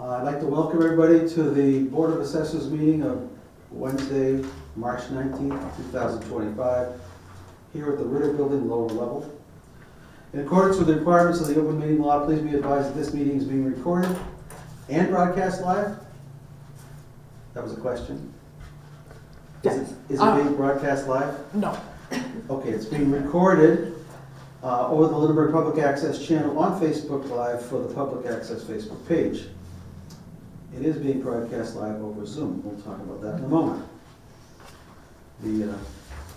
I'd like to welcome everybody to the Board of Assessors meeting of Wednesday, March 19th, 2025, here at the Ritter Building, lower level. In accordance with the requirements of the open meeting law, please be advised that this meeting is being recorded and broadcast live. That was a question. Yes. Is it being broadcast live? No. Okay, it's being recorded over the Lunenburg Public Access channel on Facebook Live for the Public Access Facebook page. It is being broadcast live over Zoom. We'll talk about that in a moment. The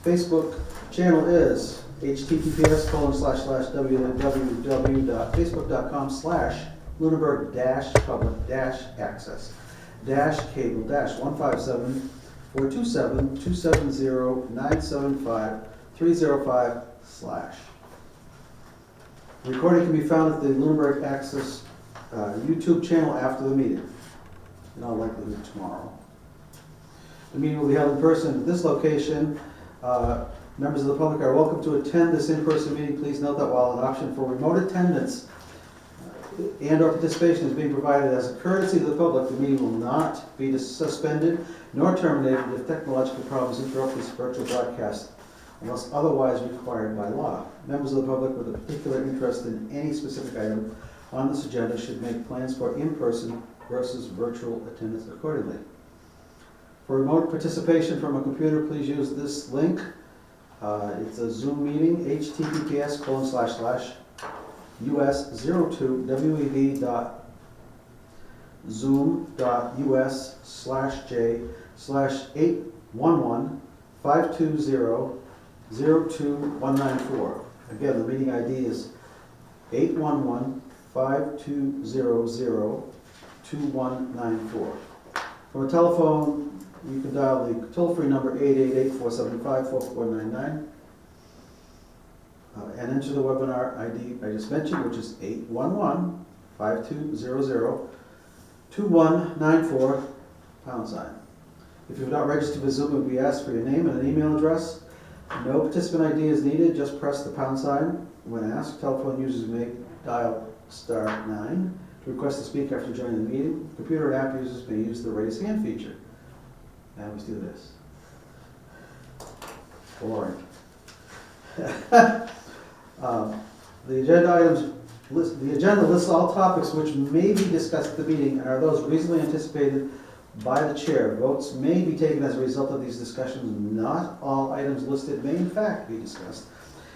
Facebook channel is https://www.facebook.com/lunenburg-public-access-cable-157-427-270-975-305/. The recording can be found at the Lunenburg Access YouTube channel after the meeting, in all likelihood tomorrow. The meeting will be held in person at this location. Members of the public are welcome to attend this in-person meeting. Please note that while an option for remote attendance and/or participation is being provided as a courtesy to the public, the meeting will not be suspended nor terminated if technological problems interrupt this virtual broadcast unless otherwise required by law. Members of the public with a particular interest in any specific item on this agenda should make plans for in-person versus virtual attendance accordingly. For remote participation from a computer, please use this link. It's a Zoom meeting, https://us02wev.zoom.us/811-520-02194. Again, the meeting ID is 811-520-02194. From a telephone, you can dial the toll-free number 888-475-4499 and enter the webinar ID I just mentioned, which is 811-5200-2194 #. If you've not registered with Zoom, it will be asked for your name and an email address. No participant ID is needed, just press the #. When asked, telephone users may dial *9 to request to speak after joining the meeting. Computer and app users may use the raise hand feature. Now let's do this. Boring. The agenda lists all topics which may be discussed at the meeting and are those reasonably anticipated by the chair. Votes may be taken as a result of these discussions. Not all items listed may in fact be discussed,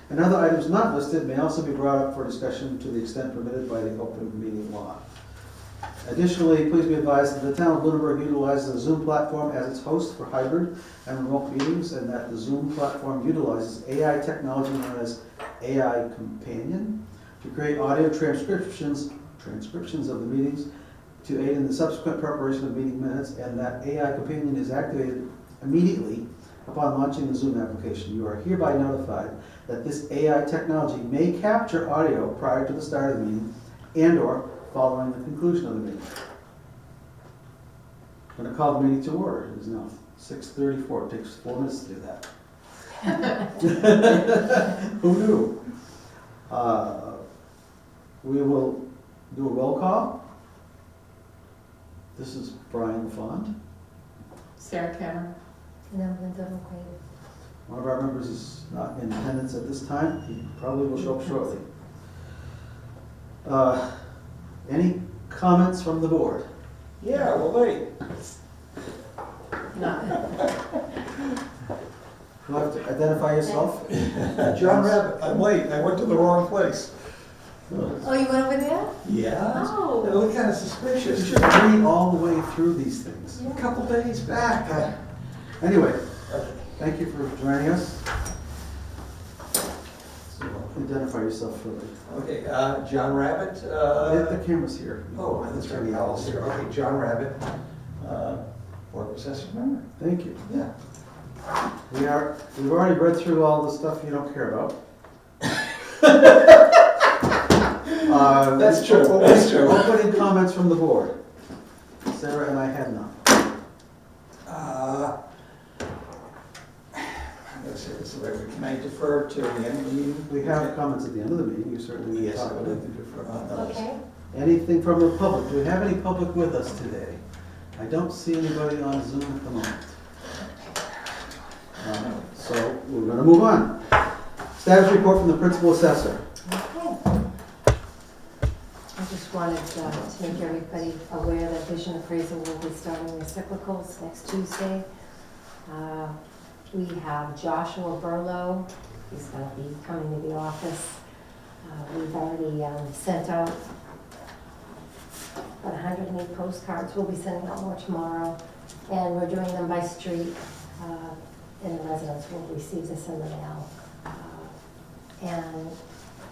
and other items not listed may also be brought up for discussion to the extent permitted by the open meeting law. Additionally, please be advised that the town of Lunenburg utilizes the Zoom platform as its host for hybrid and remote meetings, and that the Zoom platform utilizes AI technology known as AI Companion to create audio transcriptions of the meetings to aid in the subsequent preparation of meeting minutes, and that AI Companion is activated immediately upon launching the Zoom application. You are hereby notified that this AI technology may capture audio prior to the start of the meeting and/or following the conclusion of the meeting. I'm going to call the meeting to order. It is now 6:34. It takes 4 minutes to do that. Who knew? We will do a roll call. This is Brian Fond. Sarah Cameron. One of our members is not in attendance at this time. He probably will show up shortly. Any comments from the board? Yeah, well, wait. No. You'll have to identify yourself. John Rabbit, I'm late. I went to the wrong place. Oh, you went over there? Yeah? Oh. It looked kind of You suspicious. should read all the way through these things. A couple days back. Anyway, thank you for joining us. So, identify yourself fully. Okay, John Rabbit. The camera's here. Oh, that's right, the owl's here. Okay, John Rabbit, Board of Assessors member. Thank you. Yeah. We've already read through all the stuff you don't care about. That's true, that's true. Opening comments from the board. Sarah and I had none. I'm going to say this the way we can I defer to the end of the meeting? We have comments at the end of the meeting, you certainly may Yes, I talk would about like it. to defer on those. Okay. Anything from the public? Do we have any public with us today? I don't see anybody on Zoom at the moment. So we're gonna move on. Status report from the principal assessor. Okay. I just wanted to make everybody aware that vision appraisal will be starting their cyclicals next Tuesday. We have Joshua Burlow, he's gonna be coming to the office. We've already sent out about 108 postcards, we'll be sending out more tomorrow. And we're doing them by street, and the residents will receive this in the mail. And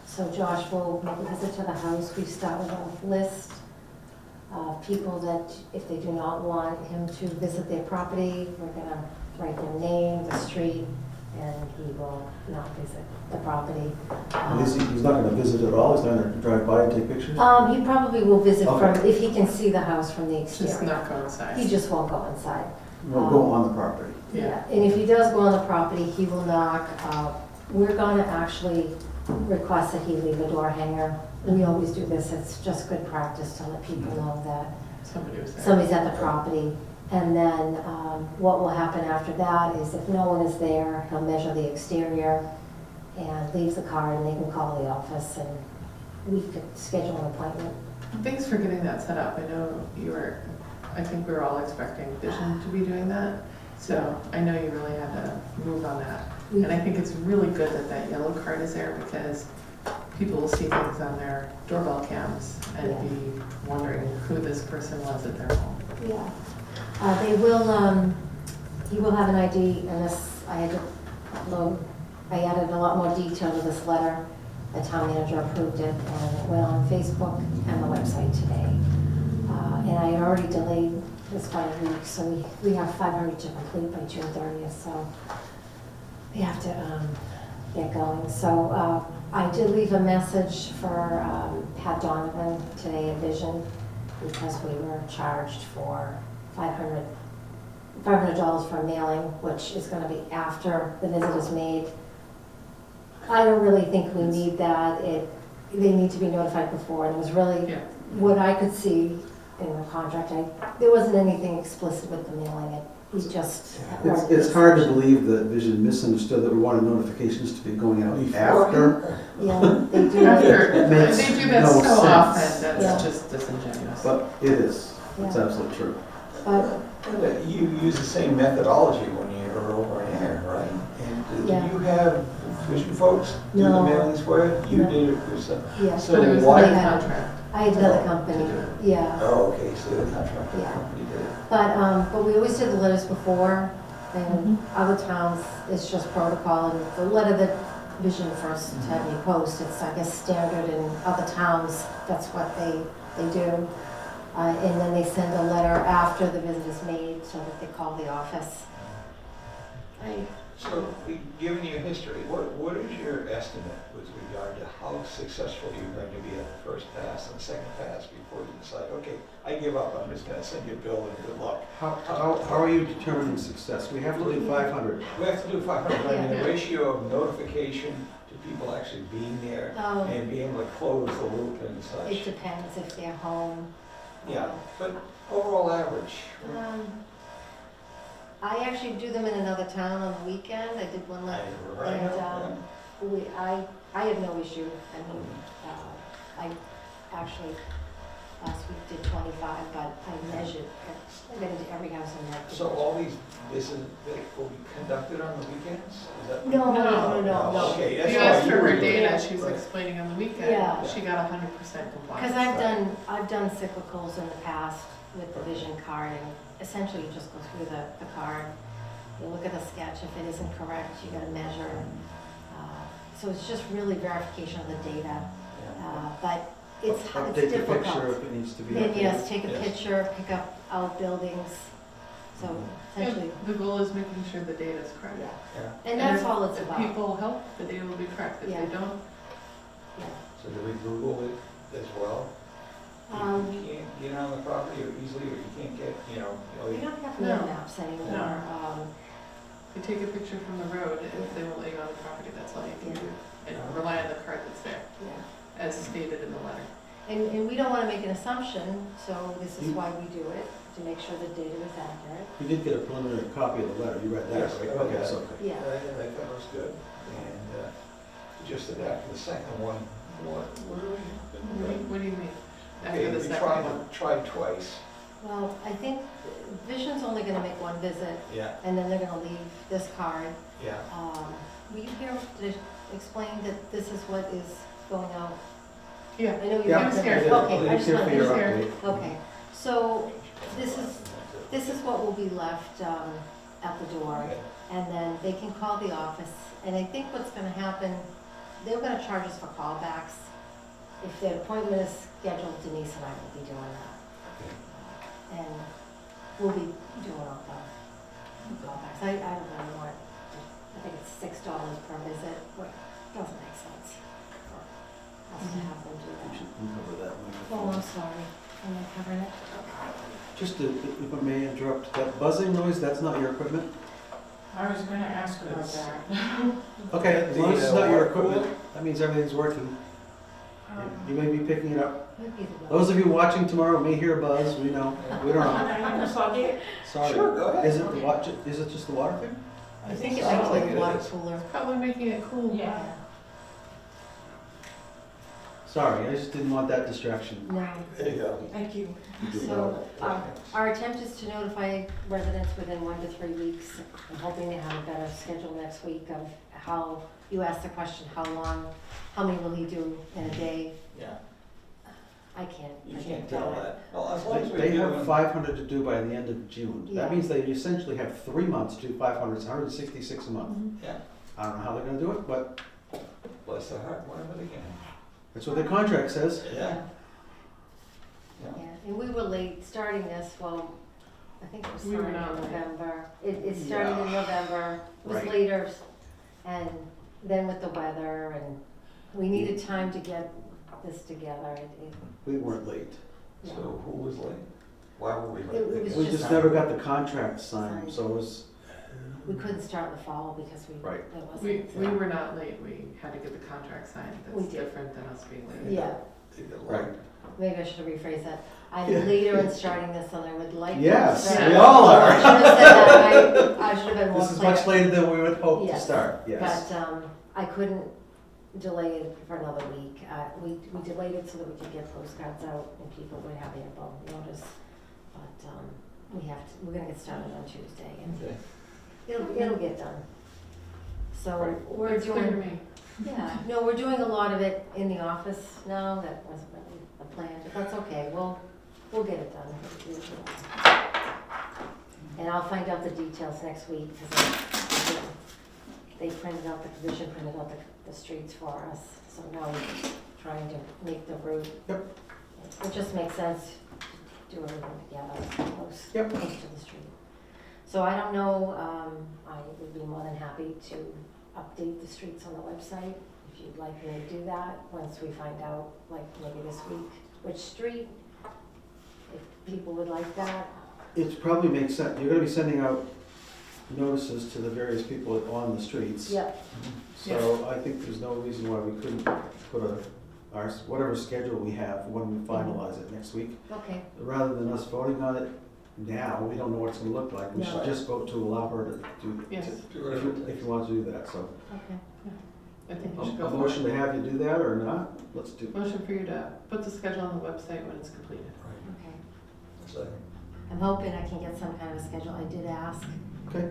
so Josh will make a visit to the house. We've started a list of people that, if they do not want him to visit their property, we're gonna write their name, the street, and he will not visit the property. He's not gonna visit at all, he's not gonna drive by and take pictures? He probably will visit from, Okay. if he can see the house from the Just exterior. not go inside. He just won't go inside. We'll go on the property. Yeah. And if he does go on the property, he will knock. We're gonna actually request that he leave a door hanger. We always do this, it's just good practice to let people know that Somebody was there. somebody's at the property. And then what will happen after that is if no one is there, he'll measure the exterior and leave the card, and they can call the office and we could schedule an appointment. Thanks for getting that set up. I know I think we were all expecting Vision to be doing that. So I know you really had to move on that. And I think it's really good that that yellow card is there because people will see things on their doorbell cams and Yeah. be wondering who this person was at their home. Yeah. They will, he will have an ID, and this, I had to upload, I added a lot more detail to this letter. The town manager approved it, and it went on Facebook and the website today. And I had already delayed this by a week, so we have 500 to complete by June 30th, so we have to get going. So I did leave a message for Pat Donovan today at Vision, because we were charged for $500 for mailing, which is gonna be after the visit is made. I don't really think we need that. They need to be notified before, and it was really, Yeah. what I could see in the contract, there wasn't anything explicit with the mailing, we just. It's hard to believe that Vision misunderstood that we wanted notifications to be going out after, Yeah, they do. After, It makes they do that no so sense. often, Yeah. that's just disingenuous. but it is. It's Yeah. absolutely true. But You use the same methodology when you're over in here, right? And Yeah. do you have Vision folks do the No. mailings for you? You No. did it yourself? yeah, So But it was why- in the contract. I had another company, yeah. Oh, okay, so the contract Yeah. company did it. But we always did the letters before, and other towns, it's just protocol, and the letter that Vision first had me post, it's, I guess, standard in other towns, that's what they do. And then they send a letter after the visit is made, so that they call the office. So, given your history, what is your estimate with regard to how successful you're going to be at the first pass and second pass before you decide, okay, I give up, I'm just gonna send you a bill and good luck? How are you determining success? We have to do 500. We have to do 500, I mean, Yeah. the ratio of notification to people actually being there and being able to close the loop and It such. depends if they're home. Yeah, but overall average, I actually do them in another town on the weekend, I did one I, last, right and, now, I have no issue. I mean, I actually, last week did 25, but I measured, I went into every house in that. so all these business that will be conducted on the weekends? Is that? No. Okay, that's You why asked you for were her doing data, it. she was Right. explaining on the weekend, Yeah. she got 100% compliance. Because I've done cyclicals in the past with the vision card, and essentially you just go through the card, you look at the sketch, if it isn't correct, you gotta measure. So it's just really verification of the data, but it's Update the picture difficult. if it needs to be And updated. yes, take a Yes. picture, pick up outbuildings, so essentially, And the goal is making sure the data is correct. yeah. Yeah, And that's if- all it's If about. people help, the data will be correct. If Yeah. they don't, Yeah. so do we Google it as well? You can't get on the property or easily, or you can't get, We don't have mail maps anymore. You take a picture from the road, and if they won't let you on the property, that's all you can do. And rely on the card that's there, Yeah. as stated in the letter. And we don't want to make an assumption, so this is why we do it, to make sure the data is accurate. You did get a preliminary copy of the letter, you read that, Yes, right? I read Okay, that. so, okay. Yeah. I thought it was good. And just that after the second one, what What do you mean? Okay, After the we second one? tried twice. Well, I think Vision's only going to make one visit, Yeah, and then they're going to leave this card. yeah. Were you here to explain that this is what is going out? Yeah. I know you Yeah, weren't here. there. Okay, I He's just here wanted for your to. here. update. Okay, so this is what will be left at the door, Okay. and then they can call the office. And I think what's going to happen, they're going to charge us for callbacks. If the appointment is scheduled, Denise and I will be doing that. And we'll be doing all the callbacks. I don't know what, I think it's $6 per visit, what doesn't make sense for us to have them do We that. should cover that Oh, I'm microphone. sorry, am I covering it? Just to, if I may interrupt, that buzzing noise, that's not your equipment? I was gonna ask about It's- that. Okay, as long as it's not your water cooler? equipment, that means everything's working. You may be picking it up. Might be the Those of you watching tomorrow may hear a buzz, we know, we don't know. I just saw it. Sorry. Sure, go ahead. Is it the watch, is it just the water thing? I think it Sounds might like be it the water is. cooler. Probably making it cool. Yeah. Sorry, I just didn't want that distraction. No. There you go. Thank you. You do So, well. our attempt is to notify residents within 1 to 3 weeks. I'm hoping to have a better schedule next week of how, you asked the question, how long, how many will he do in a day? Yeah, I can't. you I can't tell tell it. that. Well, as long as we They do have them- 500 to do by the end of June. Yeah. That means they essentially have 3 months to do 500, it's 166 a month. Yeah, I don't know how they're gonna do it, but bless their heart, whatever they can. that's what the contract says. Yeah. Yeah, and we were late starting this, well, I think it was We were started in not late. November. It started in Yeah. November, it was Right. later, and then with the weather, and we needed time to get this together. We weren't late. Yeah. So who was late? Why were we late? It was We just- just never got the contract signed, so it was, We couldn't start in the fall because Right. it wasn't. We were not late, we had to get the contract signed, We that's did. different than us being late. Yeah, They did right. late. maybe I should have rephrased that. I'm Yeah. later in starting this than I would like to. Yes, start. we all I are. should have said that, I should have been more This is clear. much later than we would hope to Yes. start, yes. But I couldn't delay it for another week. We delayed it so that we could get postcards out and people would have ample notice. But we're gonna get started on Tuesday and Okay. it'll get done. So Right. we're It's clear to doing, me. yeah, no, we're doing a lot of it in the office now. That wasn't really the plan, but that's okay. We'll get it done. And I'll find out the details next week because they printed out, the Vision printed out the streets for us. So now we're trying to make the route. Yep. It just makes sense to do everything together, close Yep. to the street. So I don't know, I would be more than happy to update the streets on the website, if you'd like me to do that, once we find out, like maybe this week, which street, if people would like that. It probably makes sense, you're gonna be sending out notices to the various people on the streets. Yep, So I think there's no reason why we couldn't put whatever schedule we have when we finalize it next week. okay, Rather than us voting on it now, we don't know what it's gonna look like. We No. should just vote to allow her to do, Yes. Do whatever it if takes. you want to do that, so. okay. I think A you should go for motion it. to have you do that or not? Let's do. Motion for you to put the schedule on the website when it's completed. Right. Okay. So, I'm hoping I can get some kind of a schedule. I did ask. Okay.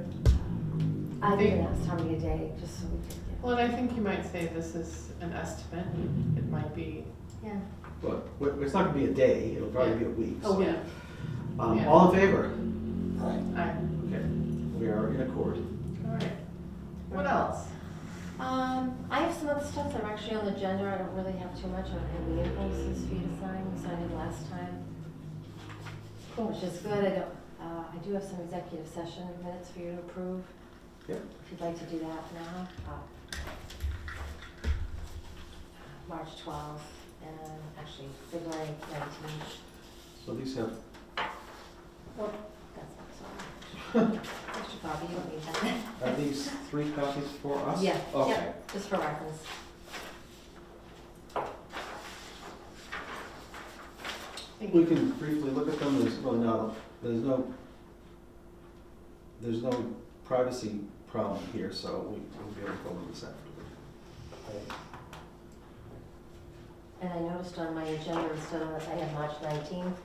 I didn't ask how many a day, just so we could get. Well, and I think you might say this is an estimate, it might be, Yeah. But it's not gonna be a day, it'll probably be a week. A week. yeah, Yeah. All in favor? right. okay, We are in accord. all right. What else? I have some other stuff that are actually on the agenda. I don't really have too much. I have the invoices for you to sign. We signed it last time. Cool. Which is good. I do have some executive session minutes for you to approve. Yep. If you'd like to do that now. March 12th and actually February 19th. So these have, Oh, that's not sorry. Extra copy, you don't need that. Are these 3 copies for us? Yeah, Okay. yep, just for reference. Thank We you. can briefly look at them, there's really not, there's no privacy problem here, so we'll be able to go over this afterward. And I noticed on my agenda, instead of, I have March 19th,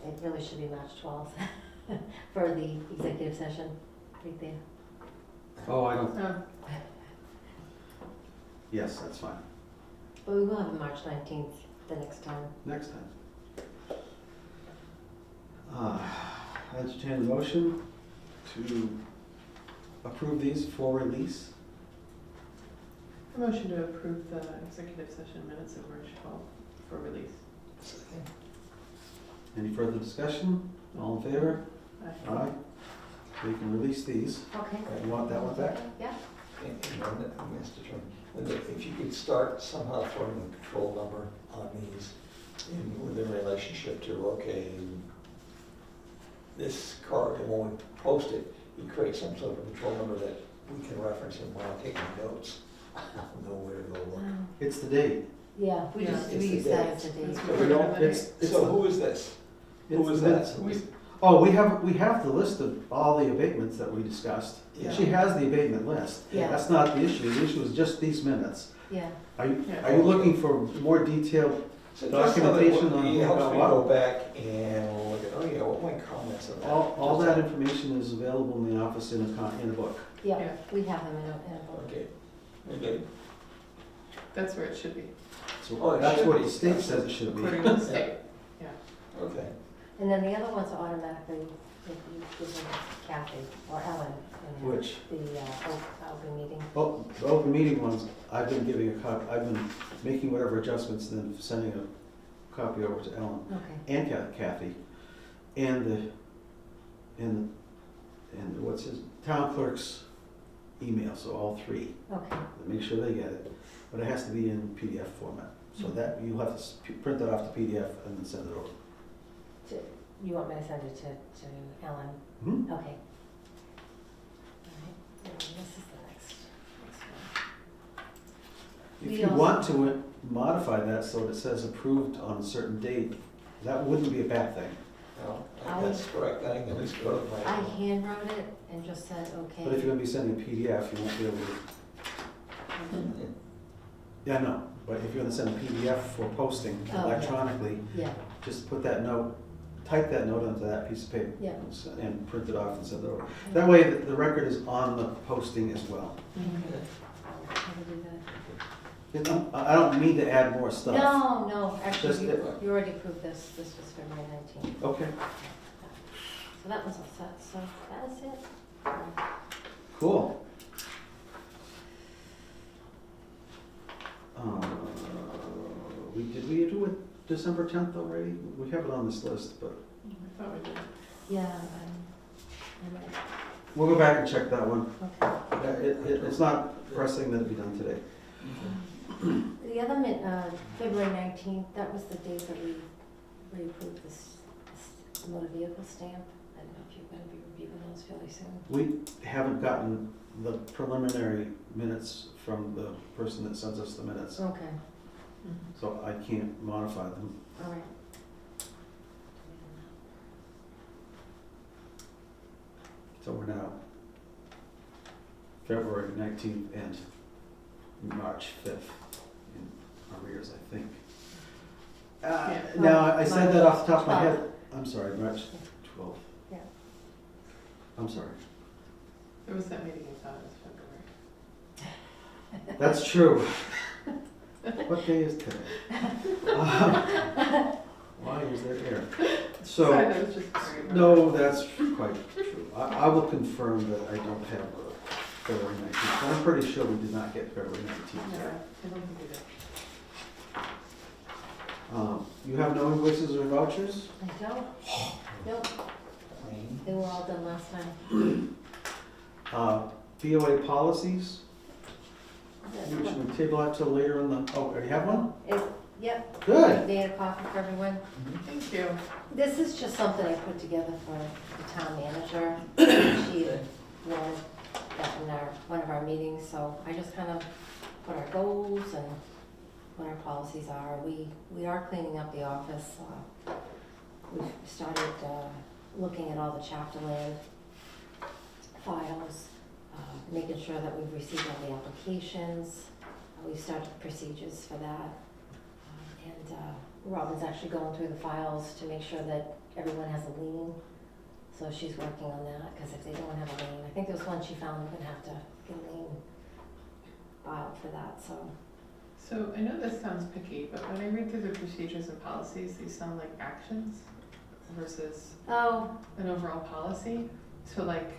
it really should be March 12th for the executive session, right there. Oh, I don't, Oh, yes, that's fine, But we will have a March 19th the next time. next time. Entertain a motion to approve these for release. a motion to approve the executive session minutes of March 12th for release. Any further discussion? All in favor? Aye. Aye. We can release these. Okay. You want that one back? Yeah. And Mr. Chairman, if you could start somehow throwing a control number on these within relationship to, okay, this card, and when we post it, you create some sort of control number that we can reference and when I'm taking notes, I don't know where to go look. Wow. It's the date. Yeah, we Yeah. just, It's we the use that date. as a date. It's So we don't, it's So the- who is this? it's Who is the that? minutes. We, Oh, we have the list of all the abatements that we discussed. Yeah. She has the abatement list. Yeah. That's not the issue. The issue is just these minutes. Yeah, Are you, Yeah. are you looking for more detailed? So just so that Documentation on it who helps got me what? go back and we'll look at, oh yeah, what my comments on that? All that information is available in the office in a book. yeah, Yeah. we have them in a book. Okay, okay. that's where it should be, So Oh, it that's should what be. the state says it should be. according to the state. Okay. And then the other ones are automatically, if you give them Kathy or Ellen. in Which? The open meeting. Oh, the open meeting ones, I've been giving a copy, I've been making whatever adjustments and then sending a copy over to Ellen Okay. and Kathy. And what's his, town clerk's email, so all 3. Okay, Make sure they get it. But it has to be in PDF format. So that, you'll have to print that off the PDF and then send it over. you want me to send it to Ellen? Hmm? Okay. All right, and this is the next one. If We you also- want to modify that so it says approved on a certain date, that wouldn't be a bad thing. No, that's correct. I think at least go to my. I hand wrote it and just said, okay. But if you're gonna be sending a PDF, you won't be able to, yeah, no. But if you're gonna send a PDF for posting Oh, yeah. electronically, Yeah, just put that note, type that note onto that piece of paper. Yeah. And print it off and send it over. That way, the record is on the posting as well. how to do that? I don't mean to add more stuff. No, Just actually, it. you already proved this was February 19th. Okay, So that was all set, so that is it. cool. Did we do it December 10th already? We have it on this list, but I thought we did. Yeah, I might, we'll go back and check that one. okay. It's not pressing that it be done today. The other, February 19th, that was the date that we reapproved this motor vehicle stamp. I don't know if you're gonna be reviewing those fairly soon. We haven't gotten the preliminary minutes from the person that sends us the minutes, Okay, so I can't modify them. all right. So we're now February 19th and March 5th in arrears, I think. Yeah. Now, I said that off the top of my 12th. head. I'm sorry, March 12th. Yeah. I'm sorry. There was that meeting I thought it was February. That's true. What day is today? Why is there air? So. Sorry, that was just very. No, that's quite true. I will confirm that I don't have February 19th. I'm pretty sure we did not get February 19th. Yeah, I don't think we did. You have no invoices or vouchers? I don't, nope, they were all done last time. POA policies, That's should what- we table that till later in the, oh, you have one? It, Yep. Good. Made a copy for everyone. Thank you. This is just something I put together for the town manager. She wanted that in one of our meetings, so I just kind of put our goals and what our policies are. We are cleaning up the office. We've started looking at all the chapter land files, making sure that we've received all the applications. We've started procedures for that. And Robin's actually going through the files to make sure that everyone has a lien. So she's working on that, because if they don't have a lien, I think there was one she found, we're gonna have to get a lien filed for that, so. So I know this sounds picky, but when I read through the procedures and policies, these sound like actions versus Oh, an overall policy. So like,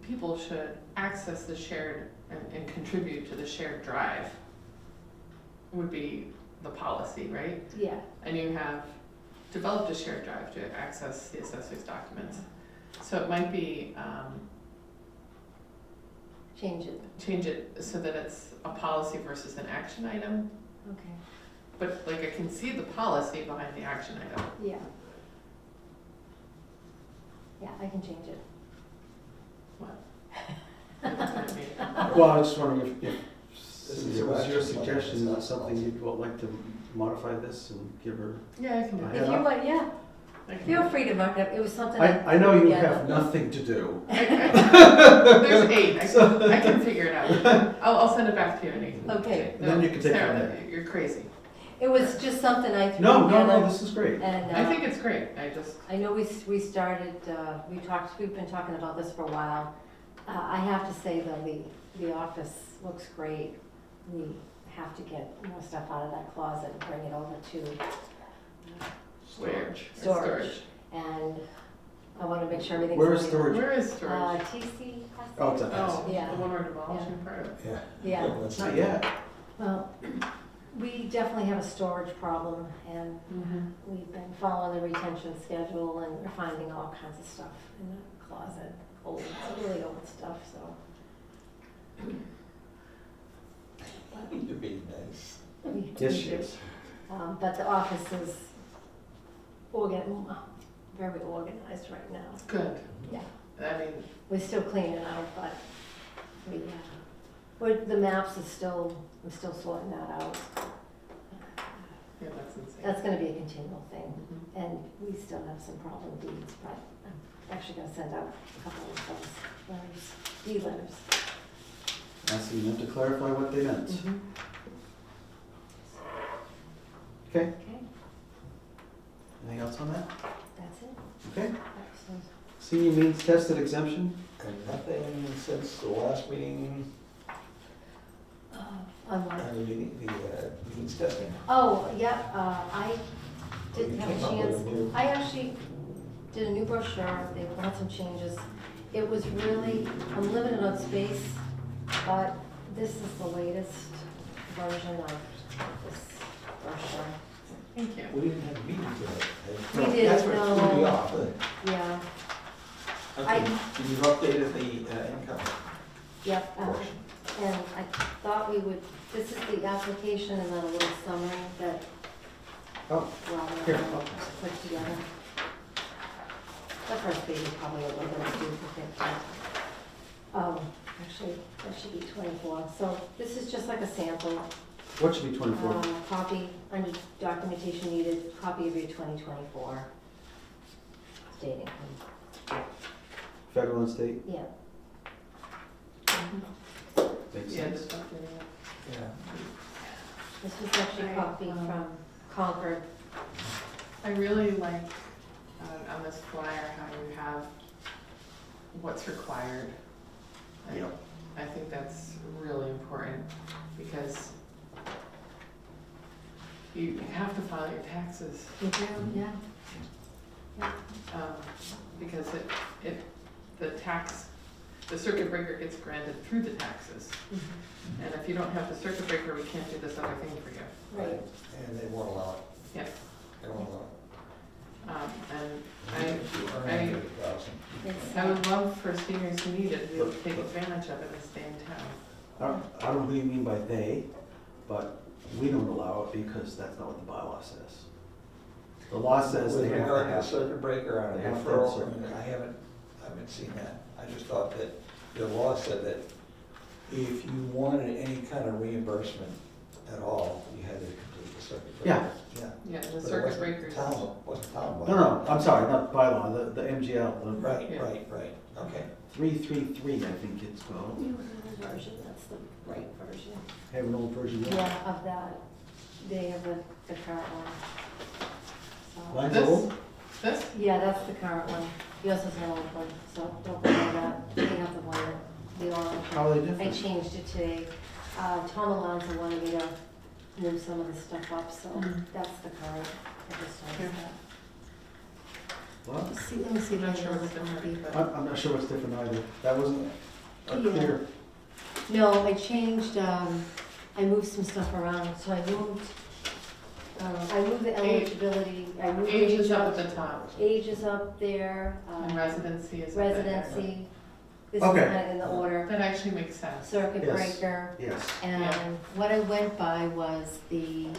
people should access the shared and contribute to the shared drive would be the policy, right? yeah, And you have developed a shared drive to access the assessor's documents. So it might be, change it, change it so that it's a policy versus an action item. okay, But like I can see the policy behind the action item. yeah. Yeah, I can change it. What? You're looking at me. Well, I was just wondering if This since is it was your action plan, suggestion, it's is not it something policy. you'd like to modify this and give her? Yeah, I can do I it. If you want, yeah, I can do feel it. free to mark it up, it was something I know you Yeah. have nothing to do. There's 8. I can figure it out. I'll send it back to you, and you can. Okay. Then you can take it Sarah, from there. You're crazy. It was just something I threw No, together. no, this is great. And I think it's great. I know we started, we've been talking about this for a while. I have to say though, the office looks great. We have to get more stuff out of that closet and bring it over to Storage. storage. And I wanna make sure everything's. Where is storage? Where is storage? TC. Oh, it's up Oh, Yeah. the one we're demolishing part of it. Yeah. Yeah. That's Not yet. Well, we definitely have a storage problem, and we've been following the retention schedule, and we're finding all kinds of stuff in the closet, really old stuff, so. You're being nice. Yes, she is. But the office is very organized right now. Good. Yeah. I mean, We're still cleaning out, but the maps is still, I'm still sorting that out. yeah, that's insane. That's gonna be a continual thing. Mhm. And we still have some problem deeds, but I'm actually gonna send out a couple of those letters, deed letters. Asking them to clarify what they meant. Okay, Okay, anything else on that? that's it. Okay, So, senior means tested exemption? And nothing since the last meeting, on what? the meetings testing. Oh, yeah, I didn't You have a came up with chance. a new- I actually did a new brochure, they had some changes. It was really, I'm limited on space, but this is the latest version of this brochure. Thank you. We didn't have a meeting today. We didn't, That's what threw me no. off. Yeah, Okay, and you've updated the income yep, portion. and I thought we would, this is the application and then a little summary that Oh, here, Robin put together. The first page is probably a little bit of duplicate. Actually, that should be 24. So this is just like a sample. what should be 24? Copy, under documentation needed, copy of your 2024 state income. Federal and state? Yeah. Makes Yeah, sense. just updating it. Yeah. This was actually a copy from Concord. I really like on this flyer how you have what's required. Yep. I think that's really important because you have to file your taxes. You do, yeah. Because the circuit breaker gets granted through the taxes. And if you don't have the circuit breaker, we can't do this other thing for you. Right. And they won't allow it. Yeah. They won't allow it. And If you earn I 100,000. I would love for seniors who need it to be able to take advantage of it and stay in town. I don't know who you mean by they, but we don't allow it because that's not what the bylaw says. The law says With they have regard to to the have. circuit breaker on a They have to have referral, circuit I mean, breaker. I haven't seen that. I just thought that the law said that if you wanted any kind of reimbursement at all, you had to complete the circuit breaker. Yeah. Yeah, the But it circuit wasn't breakers. wasn't town bylaw. No, I'm sorry, not bylaw, the MGL, the Right, Yeah. right, okay. 333, I think it's called. You have the version, that's the right version. Have an old version. Yeah, of that, they have the current one. So- Mine's This? old? This? Yeah, that's the current one. Yours is an old one, so don't worry about that. We have the one that we all. How are they I different? changed it today. Tom Alonso wanted me to move some of the stuff up, so Mm. that's the current. I just Here. noticed What? that. See, let me see. I'm not what sure it what's is. different, but. I'm not sure what's different either. That wasn't Yeah. clear. No, I changed, I moved some stuff around, so I moved the eligibility, I moved Age age is up up. at the top, Age is up there, and residency is up at there. residency. This is Okay. kind of in the order. That actually makes sense. Circuit Yes. breaker. Yes. And what I went by was the,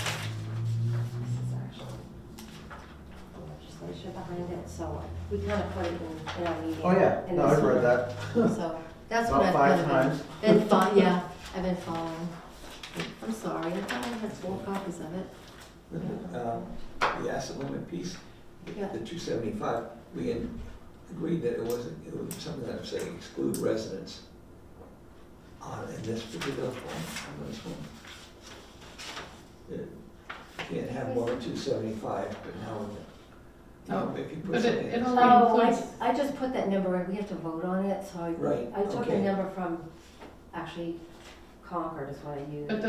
this is actually the legislation behind it, so we kind of put it in our meeting. Oh, yeah, in no, this I've read one. that So that's what about I've 5 kind times. of yeah, I've been following. I'm sorry, I thought I had 4 copies of it. The asset limit piece, Yeah. the 275, we had agreed that it was something that would say exclude residents in this particular form, on this one. You can't have more than 275, but now, Oh, if you put but something. it'll- Oh, includes- I just put that number in, we have to vote on it, so Right, I took the okay. number from, actually, Concord is what I used. But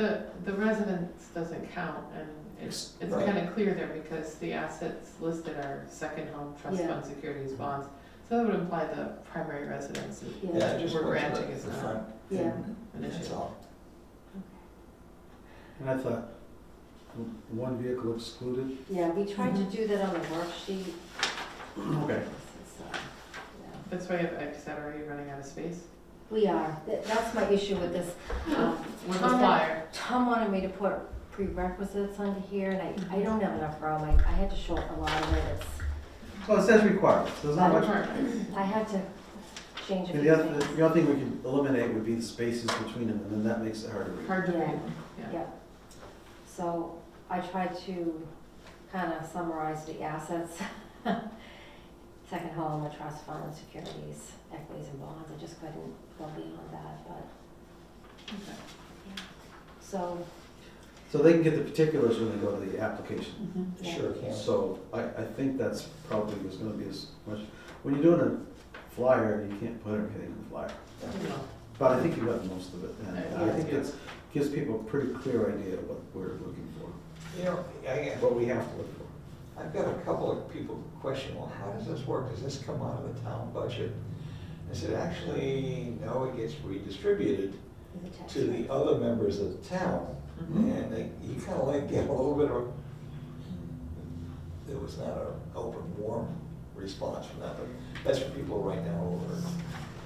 the residence doesn't count, and it's Right. kind of clear there because the assets listed are second home, trust Yeah. fund, securities, bonds. So that would imply the primary residence is Yeah. Yeah, just we're went to granting is the not front. Yeah. and an That's issue. all. And I thought, one vehicle excluded. Yeah, we tried to do that on the worksheet. Okay. This is, yeah. That's why I said, are you running out of space? We are, that's my issue with this. With the flyer. Tom wanted me to put prerequisites under here, and I don't have enough room, I had to short a lot of it, Well, it says required, so there's not much. I had to change a And few the other, things. the other thing we can eliminate would be the spaces between them, and then that makes it hard to read. Hard to Yeah. read, yeah. Yeah, so I tried to kind of summarize the assets. Second home, a trust fund, securities, equities and bonds, I just couldn't go beyond that, but, Okay. so, So they can get the particulars when they go to the application. Mhm. Yeah. Sure can. So I think that's probably was gonna be as much, when you're doing a flyer, you can't put everything in the flyer. No. But I think you got most of it, and I Yeah. think it's, gives people a pretty clear idea of what we're looking for, You know, what we have to look for. I've got a couple of people question, well, how does this work? Does this come out of the town budget? I said, actually, no, it gets redistributed the tax to rate. the other members of the town. Mhm. And you kind of like get a little bit of, there was not an open, warm response from that, but that's for people right now who are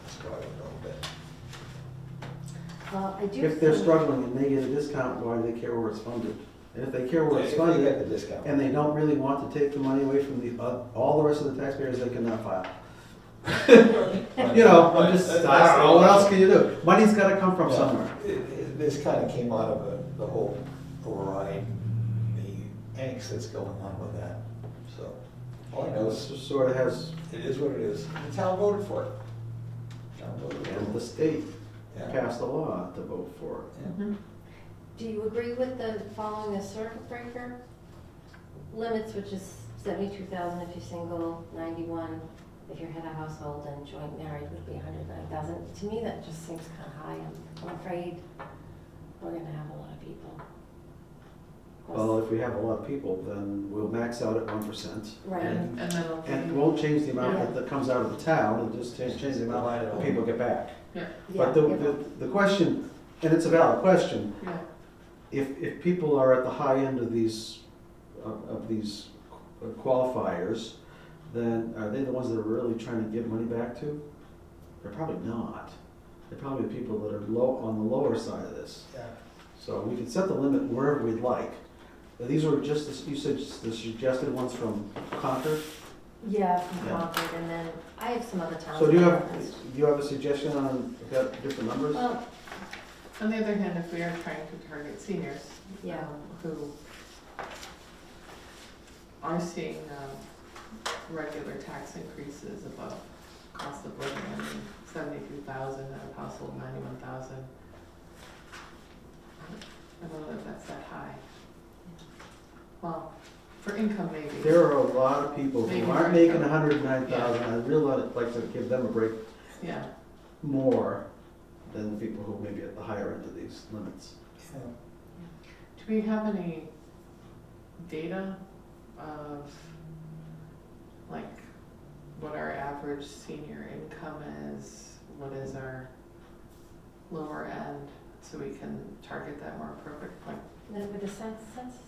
struggling a little bit. Well, I do. If they're think- struggling and they get a discount, why do they care where it's funded? And if they care where it's If they get funded, the discount. and they don't really want to take the money away from all the rest of the taxpayers, they cannot file. You know, I'm just, I don't know, what else can you do? Money's gotta come from Yeah. somewhere. This kind of came out of the whole override, the angst that's going on with that, so. All I know This is, sort of has, it is what it is. The town voted for it. Town voted for and the it. state Yeah. passed a law to vote for it. Yeah. Mhm. Do you agree with the following a circuit breaker limits, which is 72,000 if you're single, 91 if you're head of household, and joint married would be 109,000? To me, that just seems kind of high. I'm afraid we're gonna have a lot of people. Well, if we have a lot of people, then we'll max out at 1%. Right. And then it'll And it be, won't change the amount Yeah. that comes out of the town, it'll just change the amount that people get back. yeah, Yeah, But yeah. the question, and it's a valid question, yeah. if people are at the high end of these qualifiers, then are they the ones that are really trying to give money back to? They're probably not. They're probably the people that are low, on the lower side of this. Yeah. So we can set the limit wherever we'd like. These were just, you said the suggested ones from Concord? Yeah, from Yeah. Concord, and then I have some other towns. So do you that have, are referenced. do you have a suggestion on, about different numbers? Well, On the other hand, if we are trying to target seniors, yeah, who are seeing regular tax increases above cost of living, I mean, 72,000 out of household 91,000. I don't know if that's that high. Well, for income maybe. There are a lot of people Maybe who aren't right making now. 109,000. I'd really like to give them a break Yeah, more than the people who may be at the higher end of these limits. Yeah. do we have any data of like what our average senior income is? What is our lower end, so we can target that more appropriately? Like, with the census,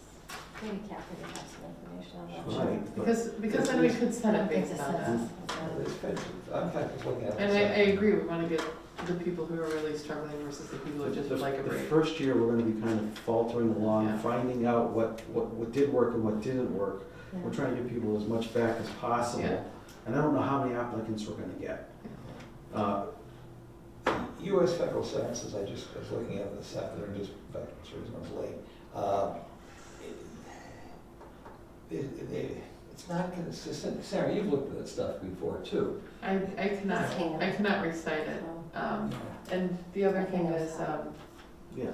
maybe Catherine would have some information on that. Right, but because then we could set I it don't think based the on that. census It's is, expensive. I'm kind of looking at it. And I agree, we wanna get the people who are really struggling versus the people who just would like a the break. first year, we're gonna be kind of faltering along, Yeah. finding out what did work and what didn't work. yeah. We're trying to give people as much back as possible. Yeah. And I don't know how many applicants we're gonna get. US federal sentences, I just was looking at this afternoon, just, in fact, sure it was late. It's not consistent. Sarah, you've looked at that stuff before too. I cannot, Just hang on. I cannot recite it. And the other thing is, Yeah,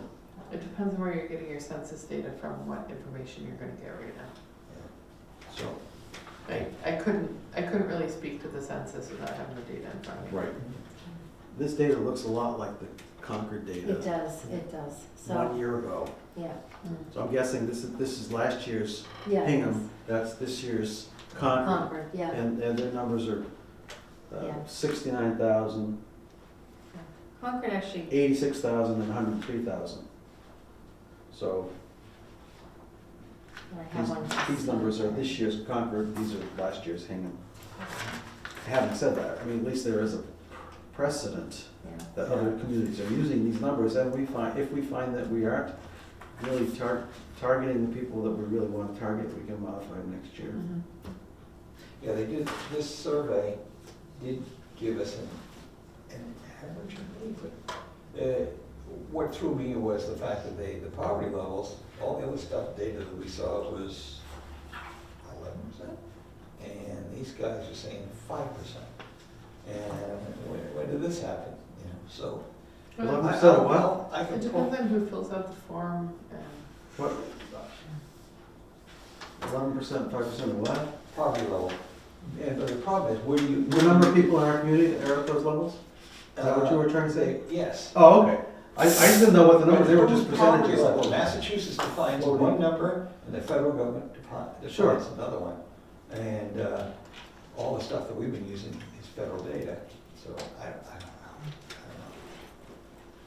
it depends on where you're getting your census data from, what information you're gonna get right now. so, I couldn't really speak to the census without having the data in front of me. right. This data looks a lot like the Concord data. It does, it does, 1 so, year ago. yeah, Mm. So I'm guessing this is last year's yeah. Hingham, that's this year's Concord. Concord, yeah. And their numbers are Yeah. 69,000, Concord actually, 86,000, and 103,000. So I have one. these numbers are this year's Concord, these are last year's Hingham. Having said that, I mean, at least there is a precedent Yeah. that other communities are using these numbers, and if we find that we aren't really targeting the people that we really want to target, we can modify next year. Mhm. Yeah, they did, this survey did give us an average, I believe, but what threw me was the fact that the poverty levels, all the other stuff, data that we saw was 11%. And these guys are saying 5%. And when did this happen, you know, so. Well, 11% of what? I it can depends on who fills out the form and. What? 11%, 5% of what? poverty level. And but the problem is, where do you? The number of people in our community that are at those levels? Is that what you were trying to say? Yes. Oh, okay. I just didn't know what the numbers, they were just Poverty percentages. level. Massachusetts defines What would one you- number, and the federal government Sure. defines another one. And all the stuff that we've been using is federal data, so I don't know.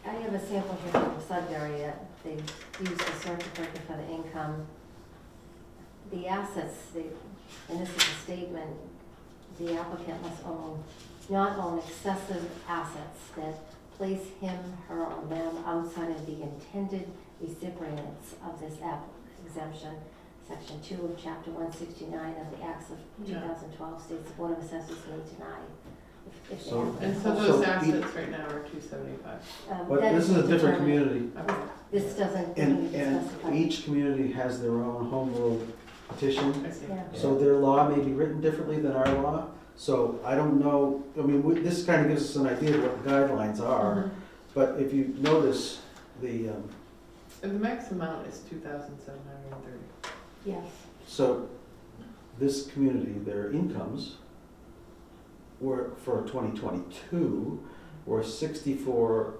I have a sample here from Sudbury that they used the circuit breaker for the income. The assets, and this is a statement, the applicant must not own excessive assets that place him, her, or them outside of the intended recipients of this exemption. Section 2 of Chapter 169 of the Acts of Yeah. 2012 states the Board of Assessors may deny if they So- have. And so So those e- assets right now are 275. But that this is a different determined. community, Okay. This doesn't and specify. each community has their own home rule petition. I see. Yeah. So their law may be written differently than our law, so I don't know, I mean, this kind of gives us an idea of what the guidelines are, Mhm. but if you notice, the, And the max amount is 2,730. Yes. so this community, their incomes were, for 2022, were 64,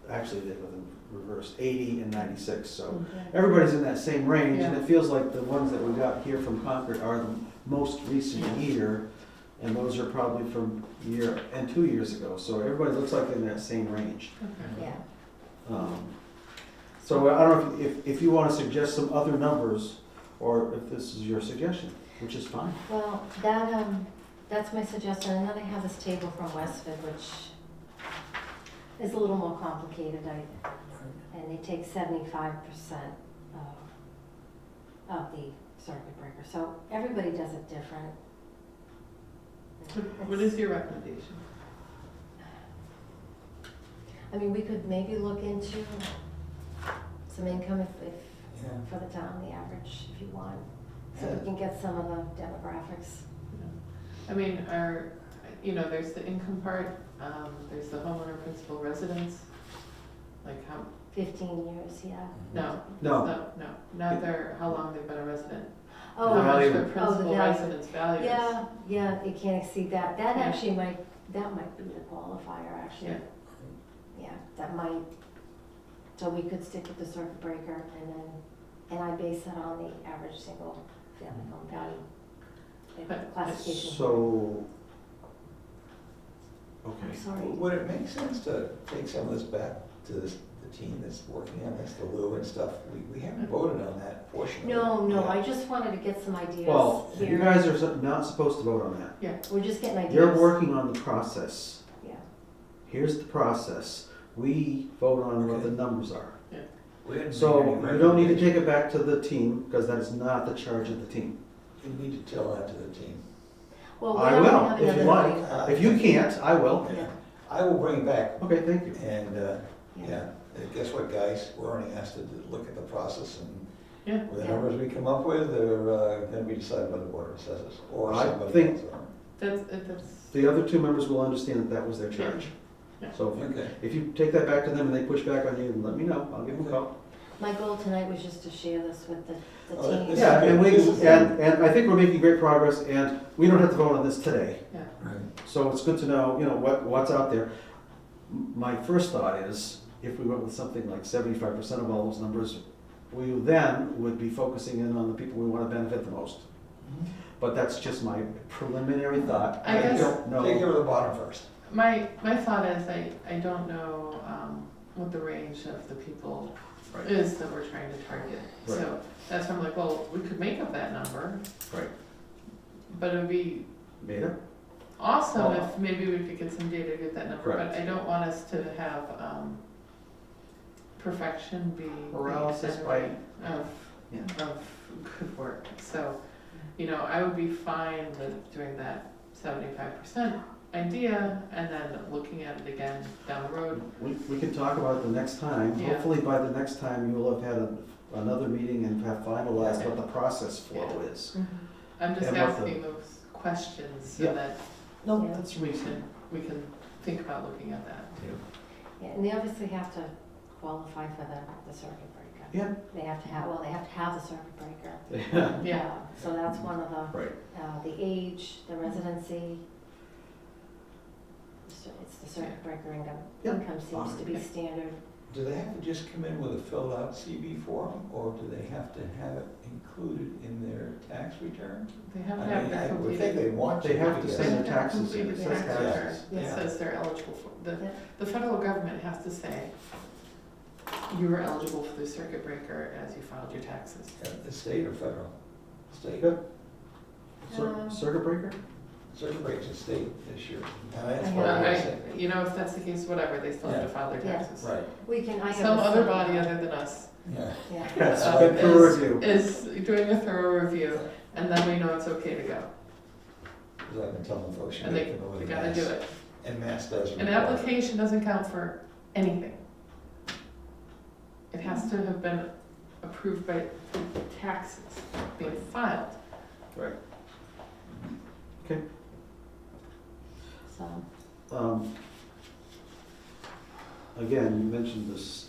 actually, they were reversed, 80 and 96, so everybody's in that same range, and Yeah. it feels like the ones that we got here from Concord are the most recent Yeah. year, and those are probably from year, and 2 years ago, so everybody looks like in that same range. Okay. Yeah. So I don't know if you want to suggest some other numbers, or if this is your suggestion. which is fine. Well, that's my suggestion. And then I have this table from Westford, which is a little more complicated. And they take 75% of the circuit breaker. So everybody does it different. What is your recommendation? I mean, we could maybe look into some income if Yeah. for the town, the average, if you want. So we can get some of the demographics. I mean, there's the income part, there's the homeowner principal residence, like how, 15 years, yeah. no. No. Not how long they've been a resident. Oh, How much value. their principal value. residence value is. Yeah, it can't exceed that. That Yeah. actually might be the qualifier, actually. Yeah, that might, so we could stick with the circuit breaker and I base that on the average single family home value. But- Classification. So, I'm okay. sorry. Would it make sense to take some of this back to the team that's working on this, the Lou and stuff? We haven't voted on that portion of it. No, yet. I just wanted to get some ideas Well, you here. guys are not supposed to vote on that. We're just getting ideas. You're working on the process. Yeah. Here's the process. We vote on what the Okay. numbers are. We didn't So make any you don't need to take recommendations. it back to the team, because that is not the charge of the team. You need to tell that to the team. Well, I we're not will, gonna have if you another like. meeting. If you can't, I will. Yeah. I will bring it back, Okay, thank you. and, yeah, guess what, guys? We're only asked to look at the process, and Yeah. the Yeah. numbers we come up with are gonna be decided by the Board of Assessors, or I somebody think- else. That's, The other two members will understand that that was their charge. Yeah. So Okay. if you take that back to them and they push back on you, let me know. I'll give them a call. My goal tonight was just to share this with the Oh, team. this- Yeah, and This is- and I think we're making great progress, and we don't have to vote on this today. yeah. Right. So it's good to know, what's out there. My first thought is, if we went with something like 75% of all those numbers, we then would be focusing in on the people we want to benefit the most. But that's just my preliminary thought. I guess- don't Take care know. of the bottom first. My thought is, I don't know what the range of the people Right. is that we're trying to target. Right. So that's why I'm like, well, we could make up that number, Right. but it would be Beta? awesome Oh. if maybe we could get some data to get that number, but Correct. I don't want us to have perfection be the Paralysis by- enemy of good work. So, I would be fine with doing that 75% idea and then looking at it again down the road. We can talk about it the next time. Yeah. Hopefully by the next time you'll have had another meeting and have finalized what the process flow is. I'm just And what the- asking those questions so Yeah. that No, Yeah. that's reasonable. we can think about looking at that. Yeah, and they obviously have to qualify for the circuit breaker. Yeah. They have to have the circuit breaker. Yeah. Yeah. So that's one of Right. the age, the residency. It's the circuit breaker income. Yeah. Income seems to be Okay. standard. Do they have to just come in with a filled out CV form, or do they have to have it included in their tax return? They have I to have mean, the I would think completed. they want to. They have to because- send their They have to taxes in. complete It the says tax taxes. return. It Yeah. says they're eligible for, Yeah. the federal government has to say, you were eligible for the circuit breaker as you filed your taxes. The state or federal? State. Good. Circuit breaker? Circuit breaks the state this year. And that's I what have- I said. If that's the case, whatever, they still have to file their Yeah. taxes. Right, I have Some a other summary. body other than us yeah. Yeah. Yes, Uh, good peer review. is doing a thorough review, and then we know it's okay to go. Because I've been telling folks, you And gotta they come over they to gotta Mass. do it. And Mass does. An require- application doesn't count for anything. It has to have been approved by the taxes being filed. Right. So, Again, you mentioned this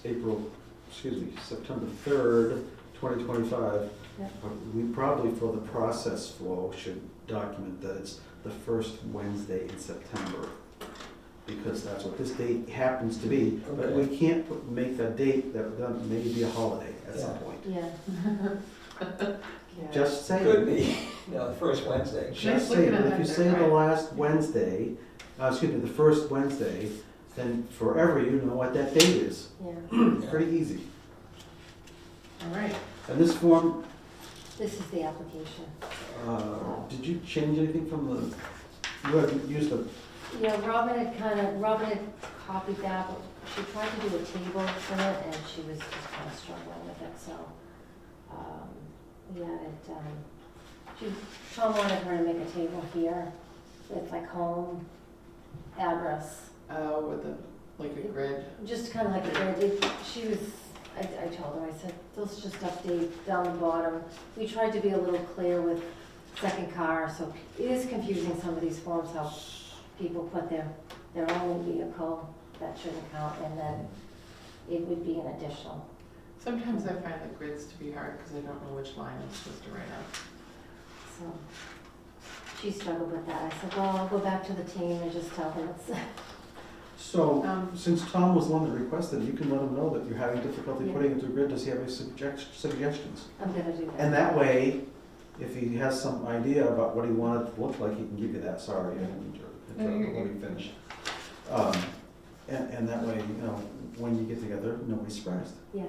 September 3rd, 2025. Yeah. We probably, for the process flow, should document that it's the first Wednesday in September, because that's what this date happens to be. But we can't make a date that may be a holiday at some Yeah. point. yeah. Yeah. Just saying. Could be, the first Wednesday. Nice Just looking saying, but if ahead you there, say the right. last Wednesday, the first Wednesday, then forever you know what that date is. Yeah. Pretty easy. All right. And this form, This is the application. Did you change anything from the, you had used the, Yeah, Robin had copied that, but she tried to do a table from it, and she was just kind of struggling with it, so, we added, Tom wanted her to make a table here with like home, address, With the, like a grid. just kind of like a grid. She was, I told her, I said, let's just update down the bottom. We tried to be a little clear with second car, so it is confusing some of these forms, how people put their own vehicle, that shouldn't count, and then it would be an additional. Sometimes I find the grids to be hard because I don't know which line I'm supposed to write up. So she struggled with that. I said, well, I'll go back to the team and just tell them it's, so, Um, since Tom was the one that requested, you can let him know that you're having difficulty Yeah. putting into a grid. Does he have any suggestions? I'm gonna do that. And that way, if he has some idea about what he wanted it to look like, he can give you that, sorry, and No, you're let me finish. And that way, you know, when you get together, nobody's surprised. Yeah,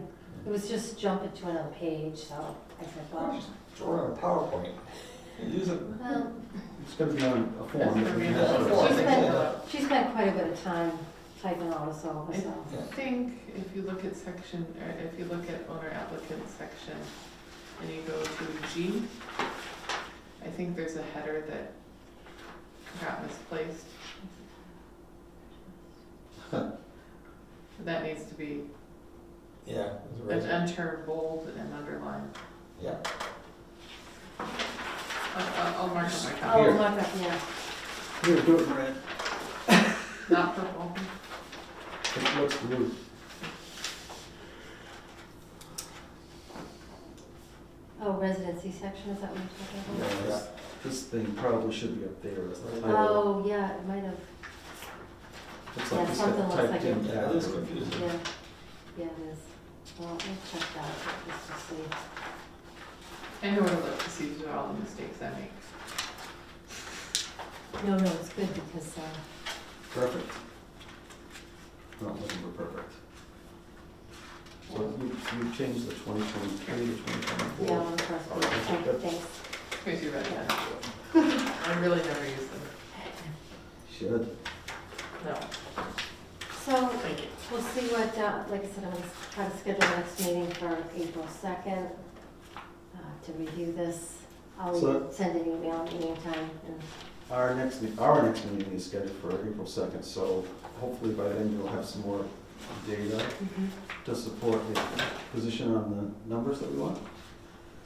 it was just jumping to another page, so I said, well, Throw it on a PowerPoint and use it. well, It's gonna be on a form. That's gonna be on a Yeah. form. she spent quite a bit of time typing all this over, I so. think if you look at section, or if you look at owner applicant section, and you go to G, I think there's a header that got misplaced. That needs to be Yeah. enter bold and underline. Yeah. I'll mark it on my Oh, copy. my God, yeah. Here, do it in red. Not purple. It looks blue. Oh, residency section, is that what you're talking about? Yeah, this thing probably should be up there as the title. Oh, yeah, it might have, Looks yeah, like this something got looks typed like in. it. Yeah, it is confusing. yeah, yeah, it is. Well, we'll check that, just to see. I know what I look to see through all the mistakes I make. No, it's good because, Perfect. Not looking for perfect. So you changed the 2023 to 2024. yeah, on the first page, okay, thanks. Here's your red pen. I really never use them. Should. No, So, thank you. we'll see what, like I said, I'm gonna try to schedule the next meeting for April 2nd, to review this. I'll So- send an email in the meantime, and, Our next meeting is scheduled for April 2nd, so hopefully by then you'll have some more data to support the position on the numbers that we want.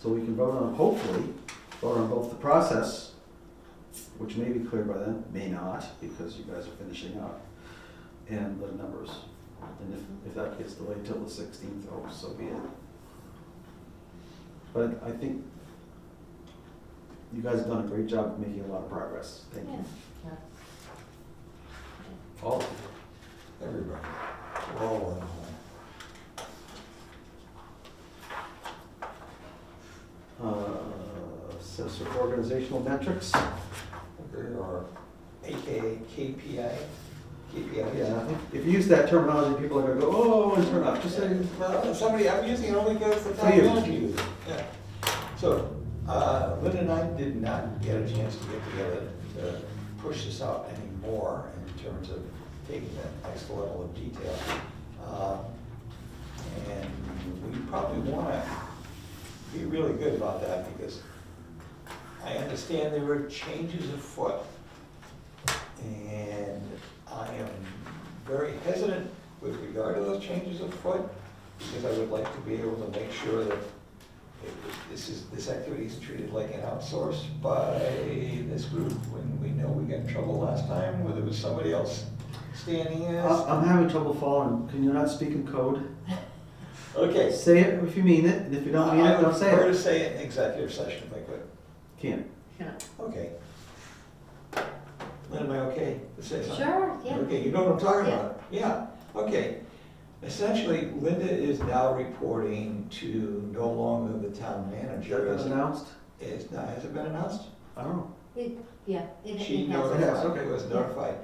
So we can vote on, hopefully, vote on both the process, which may be clear by then, may not, because you guys are finishing up, and the numbers. And if that gets delayed till the 16th, oh, so be it. But I think you guys have done a great job of making a lot of progress. Thank you. yeah. All of you. Everybody. We're all one home. Assessor organizational metrics. There are AKA KPI. KPI. Yeah, I think if you use that terminology, people are gonna go, oh, and turn up, just saying. Well, somebody, I'm using it only because the For town you. manager uses it. Yeah. So, Linda and I did not get a chance to get together to push this out anymore in terms of taking that next level of detail. And we probably wanna be really good about that because I understand there were changes afoot. And I am very hesitant with regard to those changes afoot because I would like to be able to make sure that this activity is treated like an outsource by this group when we know we got in trouble last time, whether it was somebody else standing in. I'm having trouble following, can you not speak in code? Okay. Say it if you mean it, and if you don't mean it, don't say I would prefer it. to say it in executive session if I could. Can't. Yeah. Okay. Lynn, am I okay to say something? Sure, yeah. Okay, you know what I'm talking Yeah. about? Yeah, okay. Essentially, Linda is now reporting to no longer the town manager. Has it been announced? Has it been announced? I don't know. Yeah, it She has. It has, notified, okay. was notified.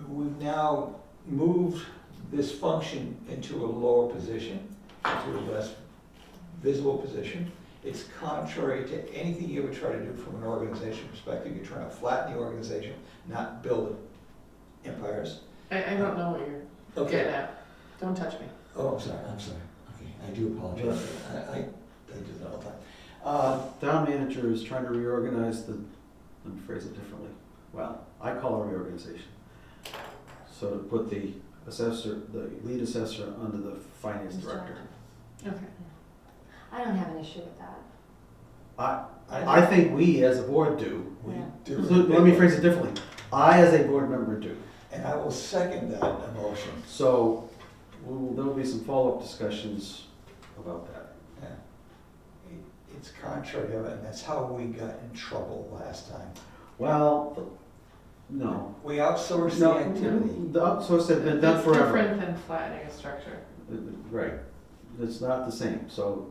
We've now moved this function into a lower position, into a less visible position, It's contrary to anything you ever try to do from an organization perspective. You're trying to flatten the organization, not build empires. I don't know what you're getting at. Don't touch me. Oh, I'm sorry. Okay, I do apologize. I do that all the time. Town manager is trying to reorganize let me phrase it differently. Well, I call it reorganization. So to put the lead assessor under the finance director. Okay. I don't have an issue with that. I think we as a board do. We Yeah. do. So let me phrase it differently. I as a board member do. And I will second that emotion. So there will be some follow-up discussions about that. Yeah. It's contrary to it, and that's how we got in trouble last time. Well, no. We outsourced the No, activity. the outsource had been done forever. It's different than flattening a structure. Right. It's not the same, so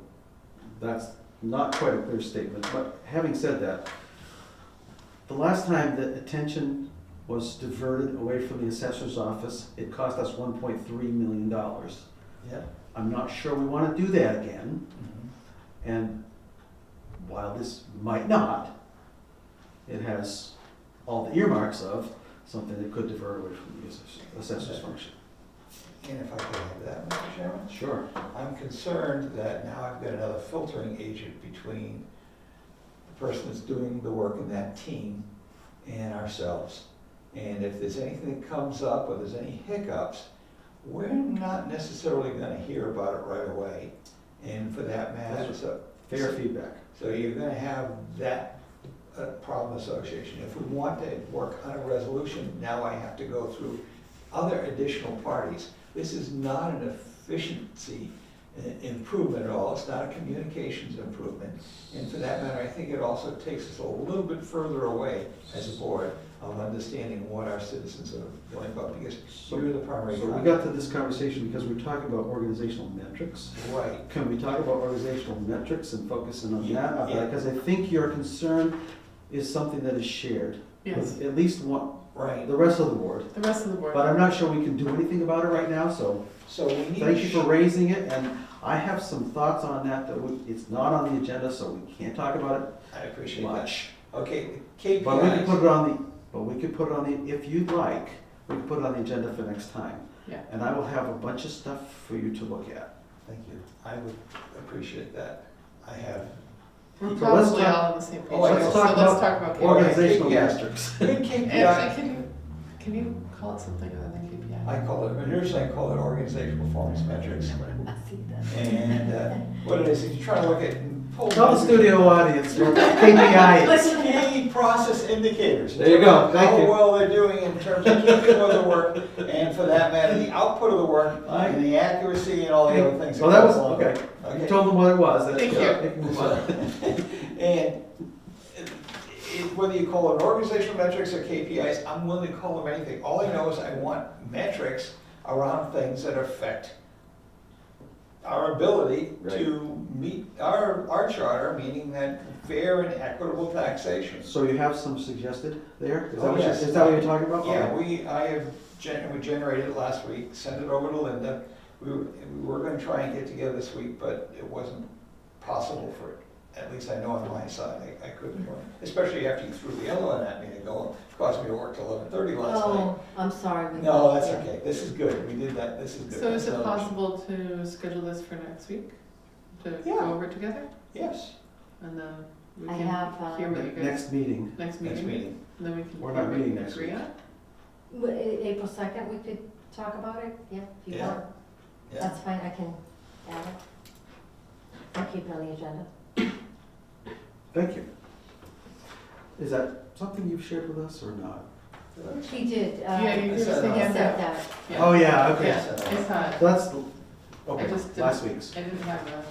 that's not quite a clear statement. But having said that, the last time that attention was diverted away from the assessor's office, it cost us $1.3 million. Yeah. I'm not sure we want to do that again. Mhm. And while this might not, it has all the earmarks of something that could divert away from the assessor's function. And if I could have that, Mr. Chairman? Sure. I'm concerned that now I've got another filtering agent between the person that's doing the work in that team and ourselves. And if there's anything that comes up or there's any hiccups, we're not necessarily gonna hear about it right away. And for that matter, Fair feedback. so you're gonna have that problem association. If we want to work on a resolution, now I have to go through other additional parties. This is not an efficiency improvement at all. It's not a communications improvement. And for that matter, I think it also takes us a little bit further away as a board of understanding what our citizens are going about, because you're the primary So we contact. got to this conversation because we're talking about organizational metrics. Right. Can we talk about organizational metrics and focusing on Yeah, that? yeah. Because I think your concern is something that is shared. Yes, With at least one, Right. the rest of the board. the rest of the board. But I'm not sure we can do anything about it right now, so So we need. thank you for raising it. And I have some thoughts on that, it's not on the agenda, so we can't talk about I it appreciate that. much. Okay, KPIs. But we can put it on the, if you'd like, we can put it on the agenda for next time. Yeah. And I will have a bunch of stuff for you to look at. Thank you. I would appreciate that. I have. We're So let's probably talk- all on the same page. Oh, let's so talk let's about talk about KPI. Organizational KPI. metrics. Good KPI. Actually, can you call it something other than KPI? I call it, originally I called it organizational performance metrics. I see that. And what it is, you're trying to look at. Tell the studio audience what KPI is. Key process indicators. There you go. Thank you. How well they're doing in terms of keeping with the work, and for that matter, the output of the work, and the accuracy and all the other things. Well, that was, go along with okay. it. You Okay. told them what it was. That's Thank good. you. They can move on. And whether you call it organizational metrics or KPIs, I'm willing to call them anything. All I know is I want metrics around things that affect our ability to meet our charter, meaning that fair and equitable taxation. So you have some suggested there? Is that Oh, what you- yes. is that what you're talking about? Yeah, Okay. I have we generated it last week, sent it over to Linda. We were gonna try and get together this week, but it wasn't possible for, at least I know on my side, I couldn't, especially after you threw the yellow one at me to go, it caused me to work till 11:30 last night. Oh, I'm sorry. we- No, that's yeah. okay, this is good, we did that, this is good. So is That's it another- possible to schedule this for next week? To Yeah. go over it together? Yes, And then we I can have, hear what you guys, Next meeting. next next meeting? meeting. And then we can. We're hear not what you meeting next agree week. on? April 2nd, we could talk about it, yeah, if you Yeah. want. Yeah. That's fine, I can add it. I'll keep it on the agenda. Thank you. Is that something you've shared with us or not? He did. Yeah, you I gave us said the that. He handout. said that. Yeah. Oh, yeah, okay. Yeah, I saw it. So that's, I okay, just last didn't- week's I didn't have a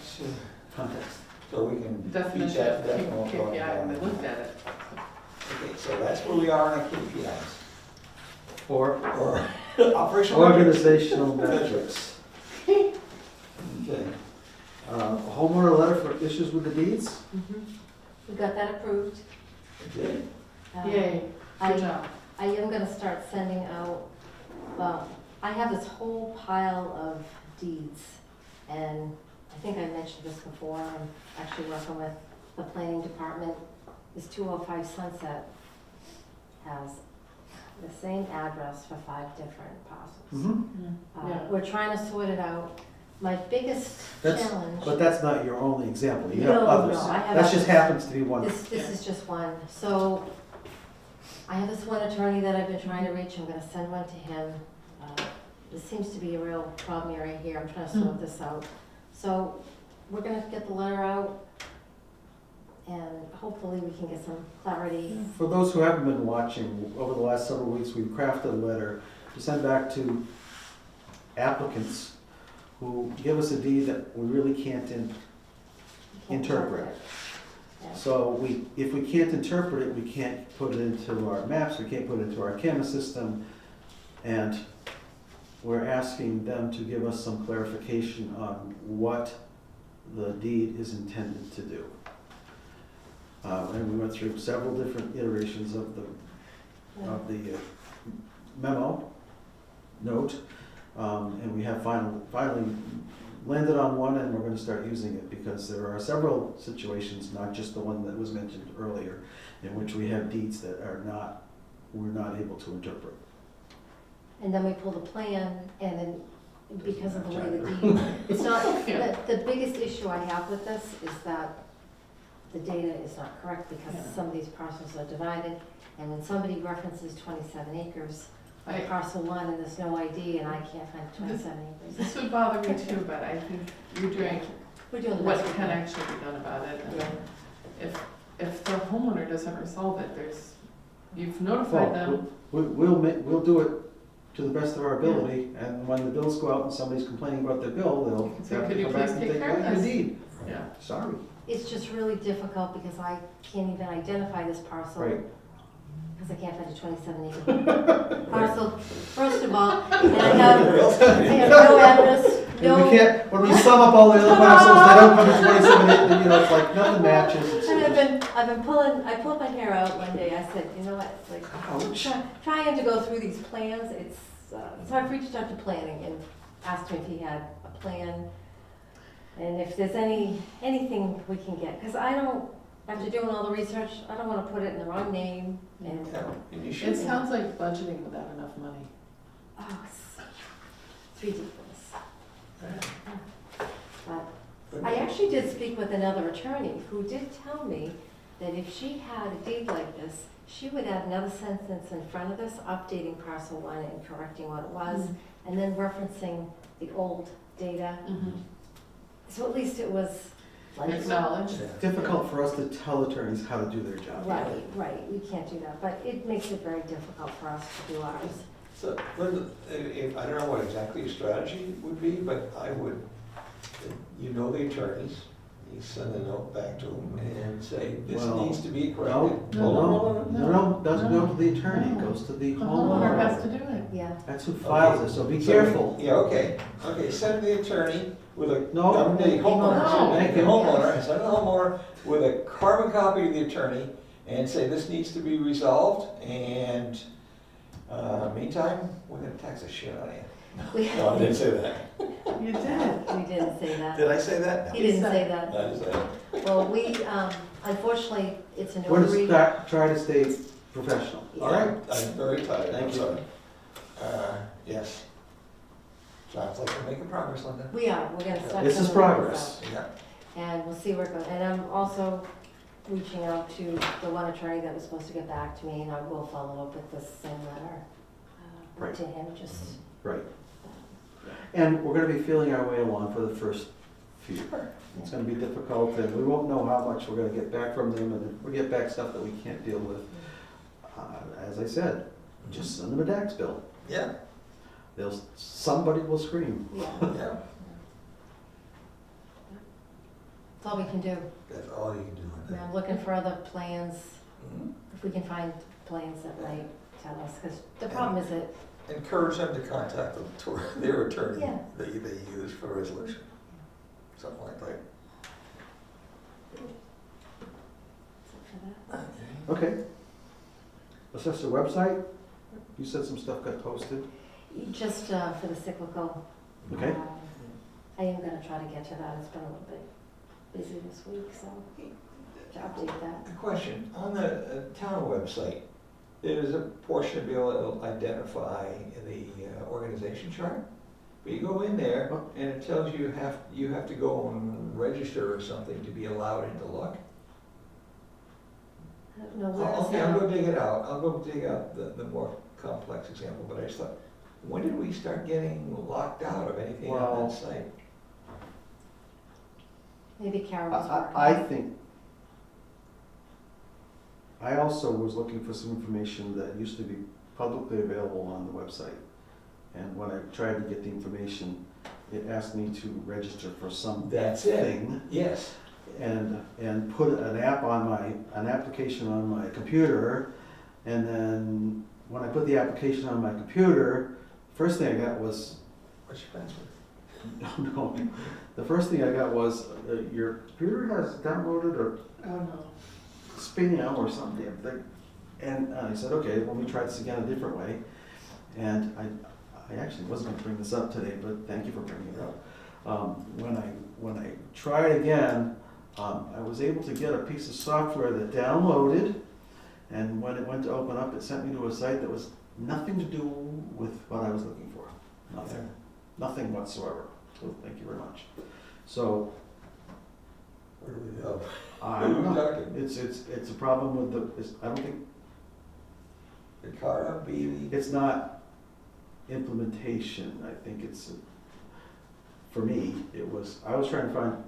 context. So we can teach definition that of decimal going KPI when I down. looked at it. Okay, so that's where we are on our KPIs. Or Or operational. metrics. organizational metrics. Okay. Homeowner letter for issues with the deeds? Mhm. We got that approved. Good. Yay, I- good job. I am gonna start sending out, I have this whole pile of deeds, and I think I mentioned this before, I'm actually working with the planning department. This 205 Sunset has the same address for 5 different parcels. Mhm. Yeah. We're trying to sort it out. My biggest challenge. But that's not your only example, you have No, others. no, I have That just others. happens to be one. This is just one. So I have this one attorney that I've been trying to reach. I'm gonna send one to him. This seems to be a real problem area here. I'm trying to sort this out. So we're gonna get the letter out and hopefully we can get some clarity. For those who haven't been watching, over the last several weeks, we've crafted a letter to send back to applicants who give us a deed that we really can't Can't interpret. Yeah. So if we can't interpret it, we can't put it into our maps, we can't put it into our camera system, and we're asking them to give us some clarification on what the deed is intended to do. And we went through several different iterations of the memo note, and we have finally landed on one, and we're gonna start using it, because there are several situations, not just the one that was mentioned earlier, in which we have deeds that we're not able to interpret. And then we pull the plan and then because of the way the deed, it's not, the biggest issue I have with this is that the data is not correct because Yeah. some of these parcels are divided. And when somebody references 27 acres on I- parcel 1 and there's no ID and I can't find 27 acres. This would bother me too, but I think you're doing We're doing the what best we can can. actually be done about it. And Yeah. if the homeowner doesn't resolve it, you've notified them. We'll do it to the best of our ability, and when the bills go out and somebody's complaining about their bill, they'll So have could to you come back please and take take care of back the this? deed. Yeah. Sorry. It's just really difficult because I can't even identify this parcel. Right. Because I can't find a 27 acre parcel, first of all, and I have no address, no. When we sum up all the other parcels, they don't come to 27, it's like nothing matches. And I've been pulling, I pulled my hair out one day, I said, you know what, like, Ouch. trying to go through these plans, so I've reached out to planning and asked him if he had a plan, and if there's anything we can get, because I don't, after doing all the research, I don't wanna put it in the wrong name, and, And you It should, sounds like budgeting without enough money. oh, it's ridiculous. But I actually did speak with another attorney who did tell me that if she had a deed like this, she would add another sentence in front of this, updating parcel 1 and correcting what it was, and then referencing the old data. So at least it was legible. Acknowledge. It's difficult for us to tell attorneys how to do their job. Right, we can't do that, but it makes it very difficult for us to do ours. so, Linda, I don't know what exactly your strategy would be, but I would, you know the attorneys, you send a note back to them and say, this Well, needs to be No, corrected. no, doesn't go to the attorney, it goes to the The homeowner has homeowner. to do it. Yeah, That's who files it, so be So, careful. Yeah, okay, send the attorney with a, No. the homeowner, No. send the homeowner, and send the homeowner with a carbon copy to the attorney and say, this needs to be resolved, and, meantime, we're gonna tax the shit out of you. we No, I didn't say that. You did. we didn't say that. Did I say that? He didn't say that. No, I didn't say that. Well, we, unfortunately, it's a We're notary. just try to stay professional, all right? I'm very tired, I'm Thank you. sorry. Yes. Sounds like we're making progress, Linda. We are, we're gonna start. This is filling progress. Yeah. out, And we'll see where it goes. And I'm also reaching out to the one attorney that was supposed to get back to me, and I will follow up with this same letter Right. to him, just. Right. And we're gonna be feeling our way along for the first few. It's gonna be difficult, and we won't know how much we're gonna get back from them, and if we get back stuff that we can't deal with, as I said, just send them a tax bill. Yeah, Somebody will scream. Yeah, yeah, that's all we can do. that's all you can do. I mean, I'm looking for other plans, Mhm. if we can find plans that might tell us, because the problem is that, Encourage them to contact their attorney Yeah. that they use for resolution, something like that. except for that. Okay. Assessor website, you said some stuff got posted. Just for the cyclical. Okay. I am gonna try to get to that, it's been a little bit busy this week, so to update that. A question, on the town website, there's a portion to be able to identify the organization chart. But you go in there and it tells you you have to go and register or something to be allowed in to look. I don't know where is Okay, I'll that? go dig it out. I'll go dig out the more complex example, but I just thought, when did we start getting locked out of anything on that site? Maybe Carol was working. I think, I also was looking for some information that used to be publicly available on the website. And when I tried to get the information, it asked me to register for something. That's it. Yes. And put an application on my computer. And then when I put the application on my computer, first thing I got was, What's your password? no, the first thing I got was, your computer has downloaded or Oh, no. spam or something. And I said, okay, let me try this again a different way. And I actually wasn't gonna bring this up today, but thank you for bringing it up. When I tried again, I was able to get a piece of software that downloaded, and when it went to open up, it sent me to a site that was nothing to do with what I was looking for. Nothing whatsoever. So thank you very much. So Where do we go? I Who don't are we know. talking? It's a problem with I don't think The car, BB? it's not implementation. I think it's for me. I was trying to find.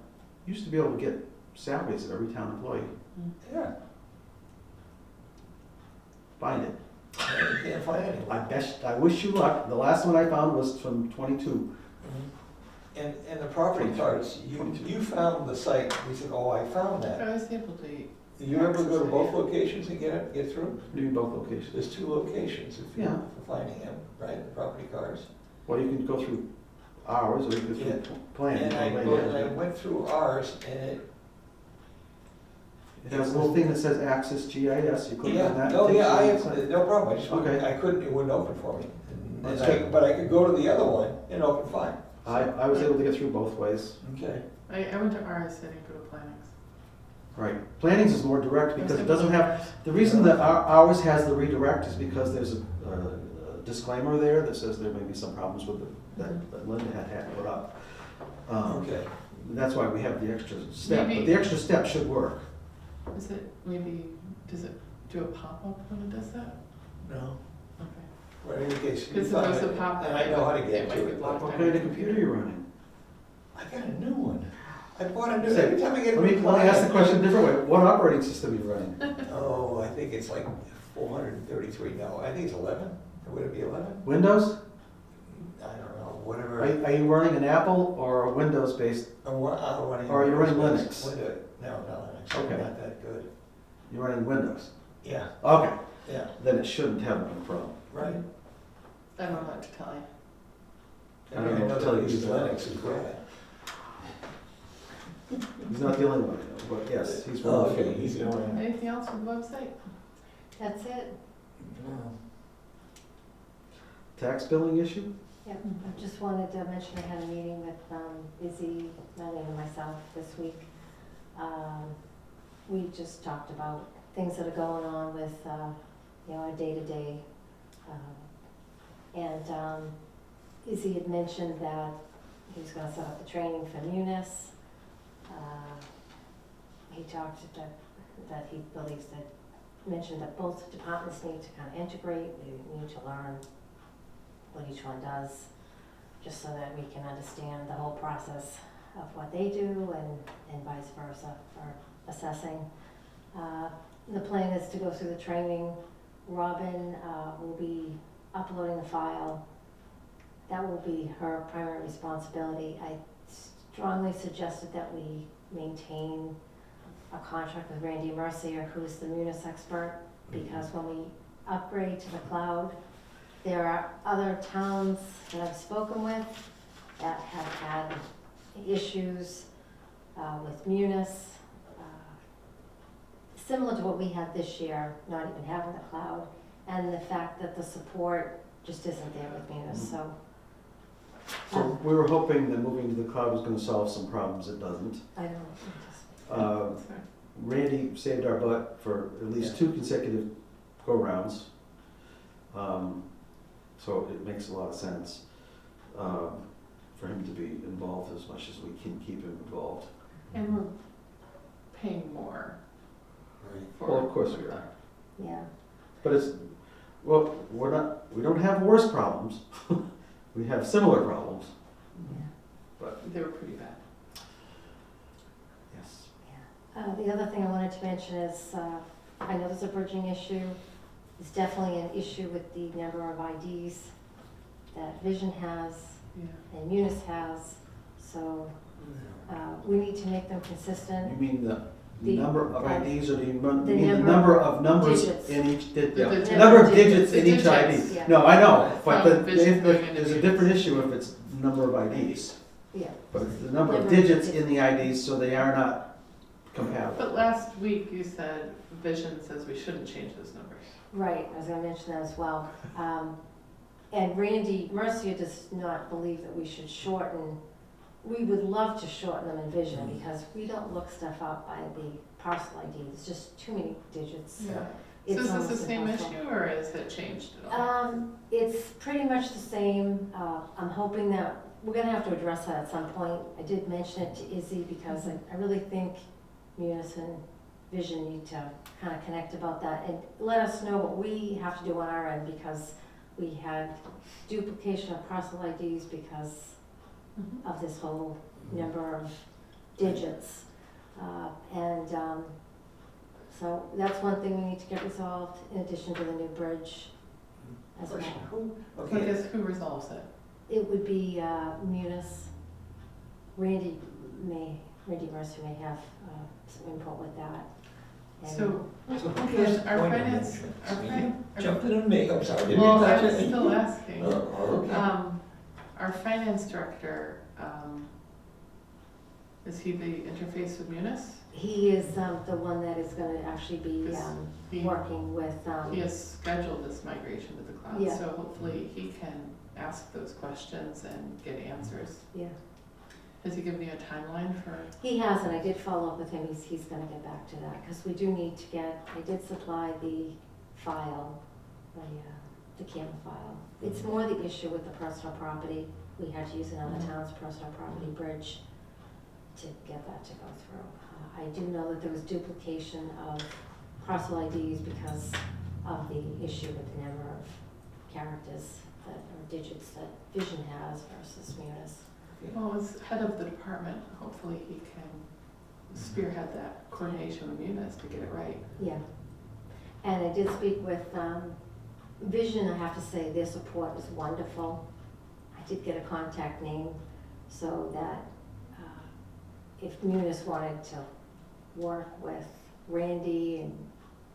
Used to be able to get salaries of every town employee. Yeah. Find it. I can't find anyone. I wish you luck. The last one I found was from 22. And the property 22. cards, 22. you found the site, we said, oh, I found that. I was able to. Did you ever go to both locations and get through? Do both locations. There's 2 locations if Yeah. you're finding them, right, the property cards. Well, you can go through ours, or you can go Yeah. through planning. And I went through ours and It has a little thing that says Access GIS. You click on that. no, it takes yeah, I you to the have, site. no problem, I just wouldn't, Okay. I couldn't, it wouldn't open for me. That's And good. but I could go to the other one and open fine. I was able to get through both ways. Okay. I went to ours, I didn't go to plannings. Right. Plannings is more direct because it doesn't have, the reason that ours has the redirect is because there's a disclaimer there that says there may be some problems with that Linda had put up. Okay. That's why we have the extra step, Maybe- but the extra step should work. Is it, does it do a pop-up when it does that? No. Okay. Well, in any case, you Because if found there's a it, pop-up. and I know how to it get might to be it. blocked but What on kind your of computer are you running? I got a new one. I bought a new, Say, every time I get a Let me new ask the client- question a different way. What operating system are you running? Oh, I think it's like 433, no, I think it's 11. Would it be 11? Windows? I don't know, whatever. Are you running an Apple or a Windows-based? Or Or you're running Linux? No, not Linux, Okay. not that good. You're running Windows? Yeah, Okay, yeah, then it shouldn't have been a problem. right. I don't know what to tell you. I don't know, tell you that he's Linux is bad. He's not the only one, but yes, he's one Oh, of the okay, few. he's the only one. Anything else with the website? That's it. No. Tax billing issue? Yeah, I just wanted to mention I had a meeting with Izzy, Melanie, and myself this week. We just talked about things that are going on with, our day-to-day. And Izzy had mentioned that he's gonna set up the training for Munis. He talked that he believes that, mentioned that both departments need to kind of integrate, we need to learn what each one does, just so that we can understand the whole process of what they do and vice versa for assessing. The plan is to go through the training. Robin will be uploading the file. That will be her primary responsibility. I strongly suggested that we maintain a contract with Randy Mercier, who's the Munis expert, because when we upgrade to the cloud, there are other towns that I've spoken with that have had issues with Munis, similar to what we had this year, not even having the cloud, and the fact that the support just isn't there with Munis. So So we were hoping that moving to the cloud was gonna solve some problems. It doesn't. I don't know. Uh, Randy saved our butt for at least 2 consecutive go-rounds. So it makes a lot of sense for him to be involved as much as we can keep him involved. And we're paying more for. Well, of course we are. Yeah. But it's, well, we don't have worse problems. We have similar problems. They were pretty bad. Yes. The other thing I wanted to mention is, I know there's a bridging issue. It's definitely an issue with the number of IDs that Vision has Yeah. and Munis has. So we need to make them You consistent. mean the The- number of IDs, or do you mean the the number number of numbers digits. in each, The the number of digits the in each ID? digits. Yeah. No, I know, but From Vision going into there's a Munis. different issue if it's number of IDs. Yeah. But it's the number of Number of digits digits. in the IDs, so they are not compatible. But last week you said Vision says we shouldn't change those numbers. Right, I was gonna mention that as well. And Randy Mercier does not believe that we should shorten, we would love to shorten them in Vision because we don't look stuff up by the parcel ID. It's just too many digits. So It's is this the almost same impossible. issue or is it changed at all? It's pretty much the same. I'm hoping that, we're gonna have to address that at some point. I did mention it to Izzy because I really think Munis and Vision need to kind of connect about that and let us know what we have to do on our end because we had duplication of parcel IDs because Mhm. of this whole number of digits. So that's one thing we need to get resolved in addition to the new bridge as well. Question, who, I okay, guess who resolves it? It would be Munis. Randy Mercer may have some input with that. And- So, so who Yes, does our point of finance- management? our You fin- Jumped in on me, I'm sorry, didn't well, mean to I touch was it. still asking. Okay. Our finance director, is he the interface with Munis? He is the one that is gonna actually be Is he- working with, He has scheduled this migration to the cloud, Yeah. so hopefully he can ask those questions and get answers. yeah. Has he given you a timeline for? He has, and I did follow up with him, he's gonna get back to that, because we do need to get, I did supply the file, the camera file. It's more the issue with the personal property, we had to use another town's personal property bridge to get that to go through. I do know that there was duplication of parcel IDs because of the issue with the number of characters that, or digits that Vision has versus Munis. Well, as head of the department, hopefully he can spearhead that coordination with Munis to get it right. Yeah, and I did speak with Vision, I have to say, their support is wonderful. I did get a contact name so that if Munis wanted to work with Randy and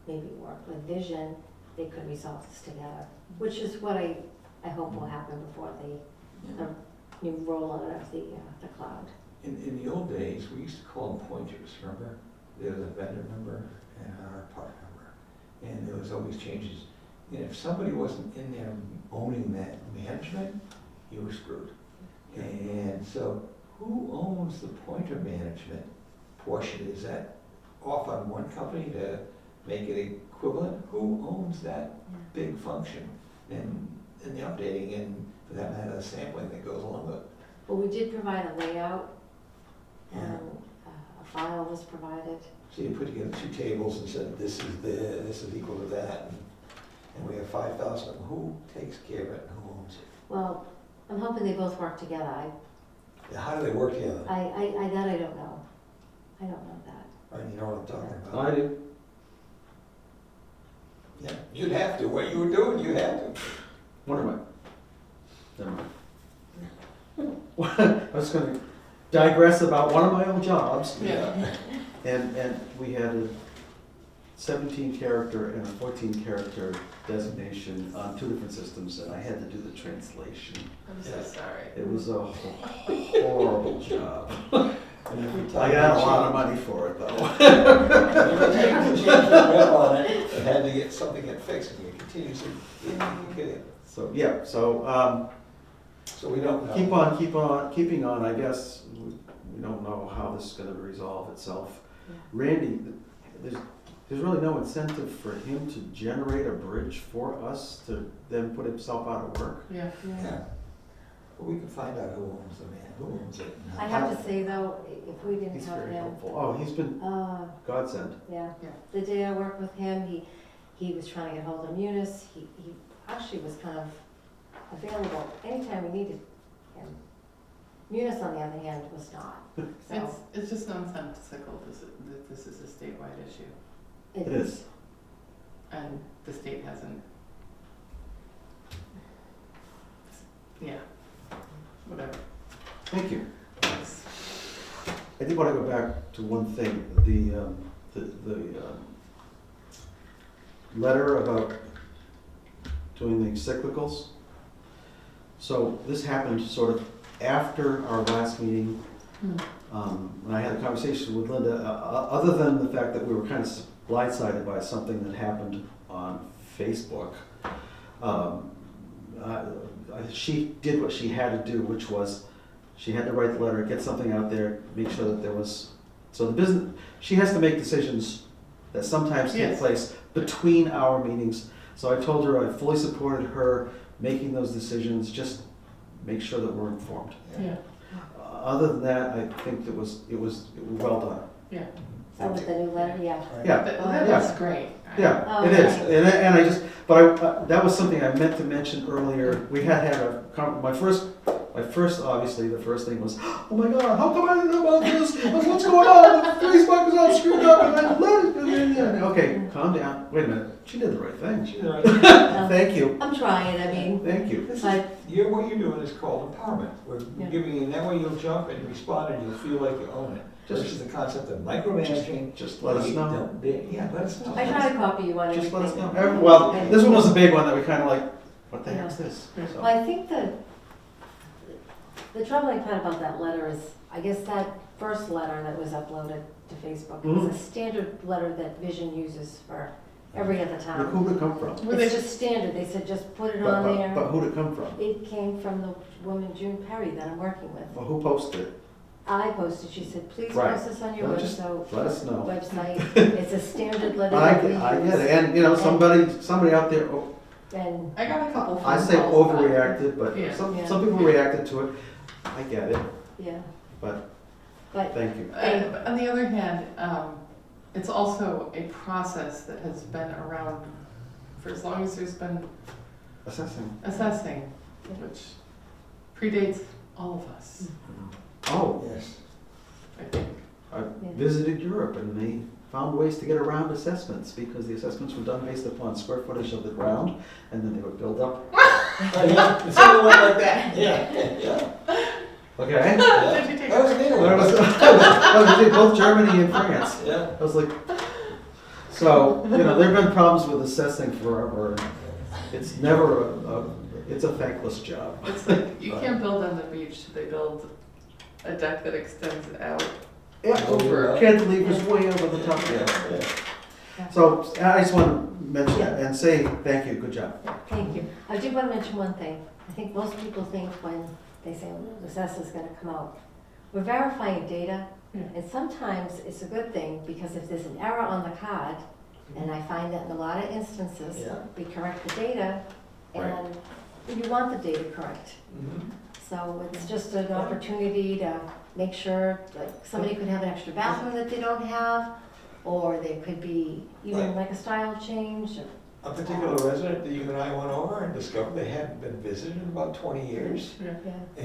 maybe work with Vision, they could resolve this together, which is what I hope will happen before the new rollout of the cloud. In the old days, we used to call them pointers, remember? There was a vendor number and our part number, and there was always changes. And if somebody wasn't in there owning that management, you were screwed. And so, who owns the pointer management portion? Is that off on one company to make it equivalent? Who owns that big function? And the updating and, for that matter, the sampling that goes along with it? Well, we did provide a layout and a file was provided. So you put together 2 tables and said, this is equal to that, and we have 5,000. Who takes care of it and who owns it? Well, I'm hoping they both work together. How do they work together? I don't know. I don't know that. And you know what I'm talking about? I do. Yeah, you'd have to, what you were doing, you'd have to. Wonder what? Never mind. I was gonna digress about one of my own jobs. Yeah. And we had a 17 character and a 14 character designation on 2 different systems, and I had to do the translation. I'm so Yeah. sorry. It was a horrible job. And every I time got a you lot of money for it, though. Every time you change the rep on it, it had to get something get fixed, and you continuously get it. So, yeah, so, So we don't know. keeping on, I guess, we don't know how this is gonna resolve itself. Yeah. Randy, there's really no incentive for him to generate a bridge for us to then put himself out of work. Yeah. Yeah. But we can find out who owns the man, who owns it. and how- I have to say though, if we didn't He's have very him, helpful. Oh, he's been godsend. yeah. Yeah. The day I worked with him, he was trying to get hold of Munis. He actually was kind of available anytime we needed him. Munis, on the other hand, was not. So It's just nonsensical that this is a statewide issue, It is. and the state hasn't. Yeah, whatever. Thank you. Thanks. I did want to go back to one thing, the letter about doing the cyclicals. So this happened sort of after our last meeting, when I had a conversation with Linda, other than the fact that we were kind of blindsided by something that happened on Facebook. She did what she had to do, which was she had to write the letter, get something out there, make sure that there was, so the business, she has to make decisions that sometimes take Yes. place between our meetings. So I told her I fully supported her making those decisions, just make sure that we're informed. Yeah. Other than that, I think it was well done. Yeah. so with the new letter, yeah. Yeah, That yeah. was great. yeah, Oh, it is, okay. and I just, but that was something I meant to mention earlier. We had my first, obviously, the first thing was, oh my God, how come I didn't know about this? What's going on? Facebook is all screwed up, and I love it. Okay, calm down. Wait a minute. She did the right thing. She's all right. Thank you. I'm trying, I mean, Thank you. This is, but, what you're doing is called empowerment. We're Yeah. giving you, and that way you'll jump and respond and you'll feel like you own it. Just- Versus the concept of micromanaging. Just let us know. Yeah, let us know. I try to copy you on Just let us everything. know. Well, this one was a big one that we kind of like, what the heck's this? Yeah. So- Well, I think the troubling part about that letter is, I guess that first letter that was uploaded to Facebook is a standard letter that Vision uses for every other Look, town. who'd it come from? Were they It's just standard, they said just put it on But there. who'd it come from? It came from the woman June Perry that I'm working with. Well, who posted it? I posted, she said, please Right. post this on your Well, just let us know. website. It's a standard letter I that we get it, use. and you know, somebody out there, And, I got a couple phone I calls. say about it. overreacted, but Yeah. some Yeah. people reacted to it. I get it, yeah, but but, thank you. And on the other hand, it's also a process that has been around for as long as there's been Assessing. assessing, which predates all of us, Oh, Yes. I think. I Yeah. visited Europe and they found ways to get around assessments because the assessments were done based upon square footage of the ground and then they would build up. Oh, yeah, it's something like that. Yeah. Okay? Did you take That was a neat. I was in both Germany and France. Yeah. I was like, so, you know, there've been problems with assessing forever. It's never it's a thankless job. It's like, you can't build on the beach, they build a deck that extends out. Yeah, Over. cantilevers way over the top, yeah. So I just want to mention that and say thank you, good job. thank you. I do want to mention one thing. I think most people think when they say, oh, the assessor's gonna come out, we're verifying data, Yeah. and sometimes it's a good thing, because if there's an error on the card, and I find that in a lot of instances, Yeah. we correct the data, and you want the data correct. Mhm. So it's just an opportunity to make sure, like, somebody could have an extra bathroom that they don't have, or there could be even like a style change. A particular resident that you and I went over and discovered they hadn't been visited in about 20 years. Yeah. Yeah,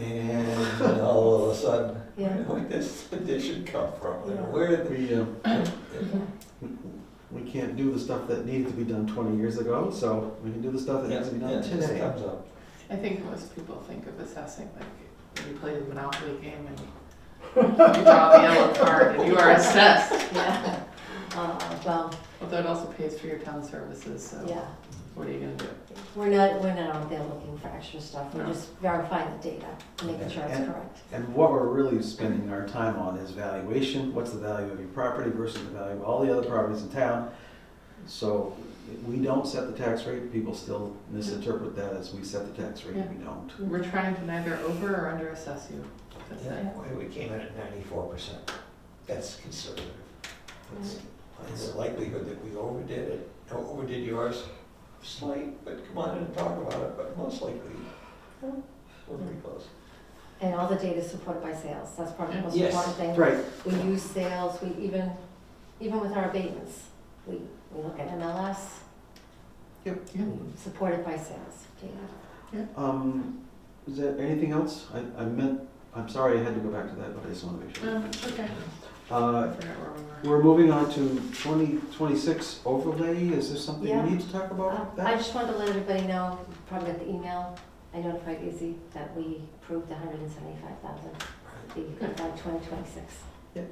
And all of a sudden, Yeah. where did this addition come from? And Yeah. where did We can't do the stuff that needed to be done 20 years ago, so we can do the stuff that needs to be done it just today. comes up. I think most people think of assessing like when you play the Monopoly game and you draw the yellow card and you are assessed. yeah. Well, But that also pays for your town services, so yeah, what are you gonna do? we're not out there looking for extra stuff, we're No. just verifying the data, making sure it's And- correct. And what we're really spending our time on is valuation. What's the value of your property versus the value of all the other properties in town? So, we don't set the tax rate, people still misinterpret that as we set the tax rate, Yeah. we don't. We're trying to neither over or under assess you. That's Yeah, it. well, we came in at 94%. That's conservative. It's the likelihood that we overdid it, overdid yours, slight, but come on in and talk about it, but most likely, we're pretty close. And all the data is supported by sales, that's probably the most Yes. important thing. Right, We use sales, we even with our abatements, we look at MLS, Yeah. supported by sales data. is there anything else? I'm sorry I had to go back to that, but I just want to make sure. Okay. I Uh, forgot where we were. We're moving on to 2026 overlay. Is there something Yeah. we need to talk about I that? just wanted to let everybody know, you probably got the email, I notified Izzy that we approved the 175,000, by 2026. And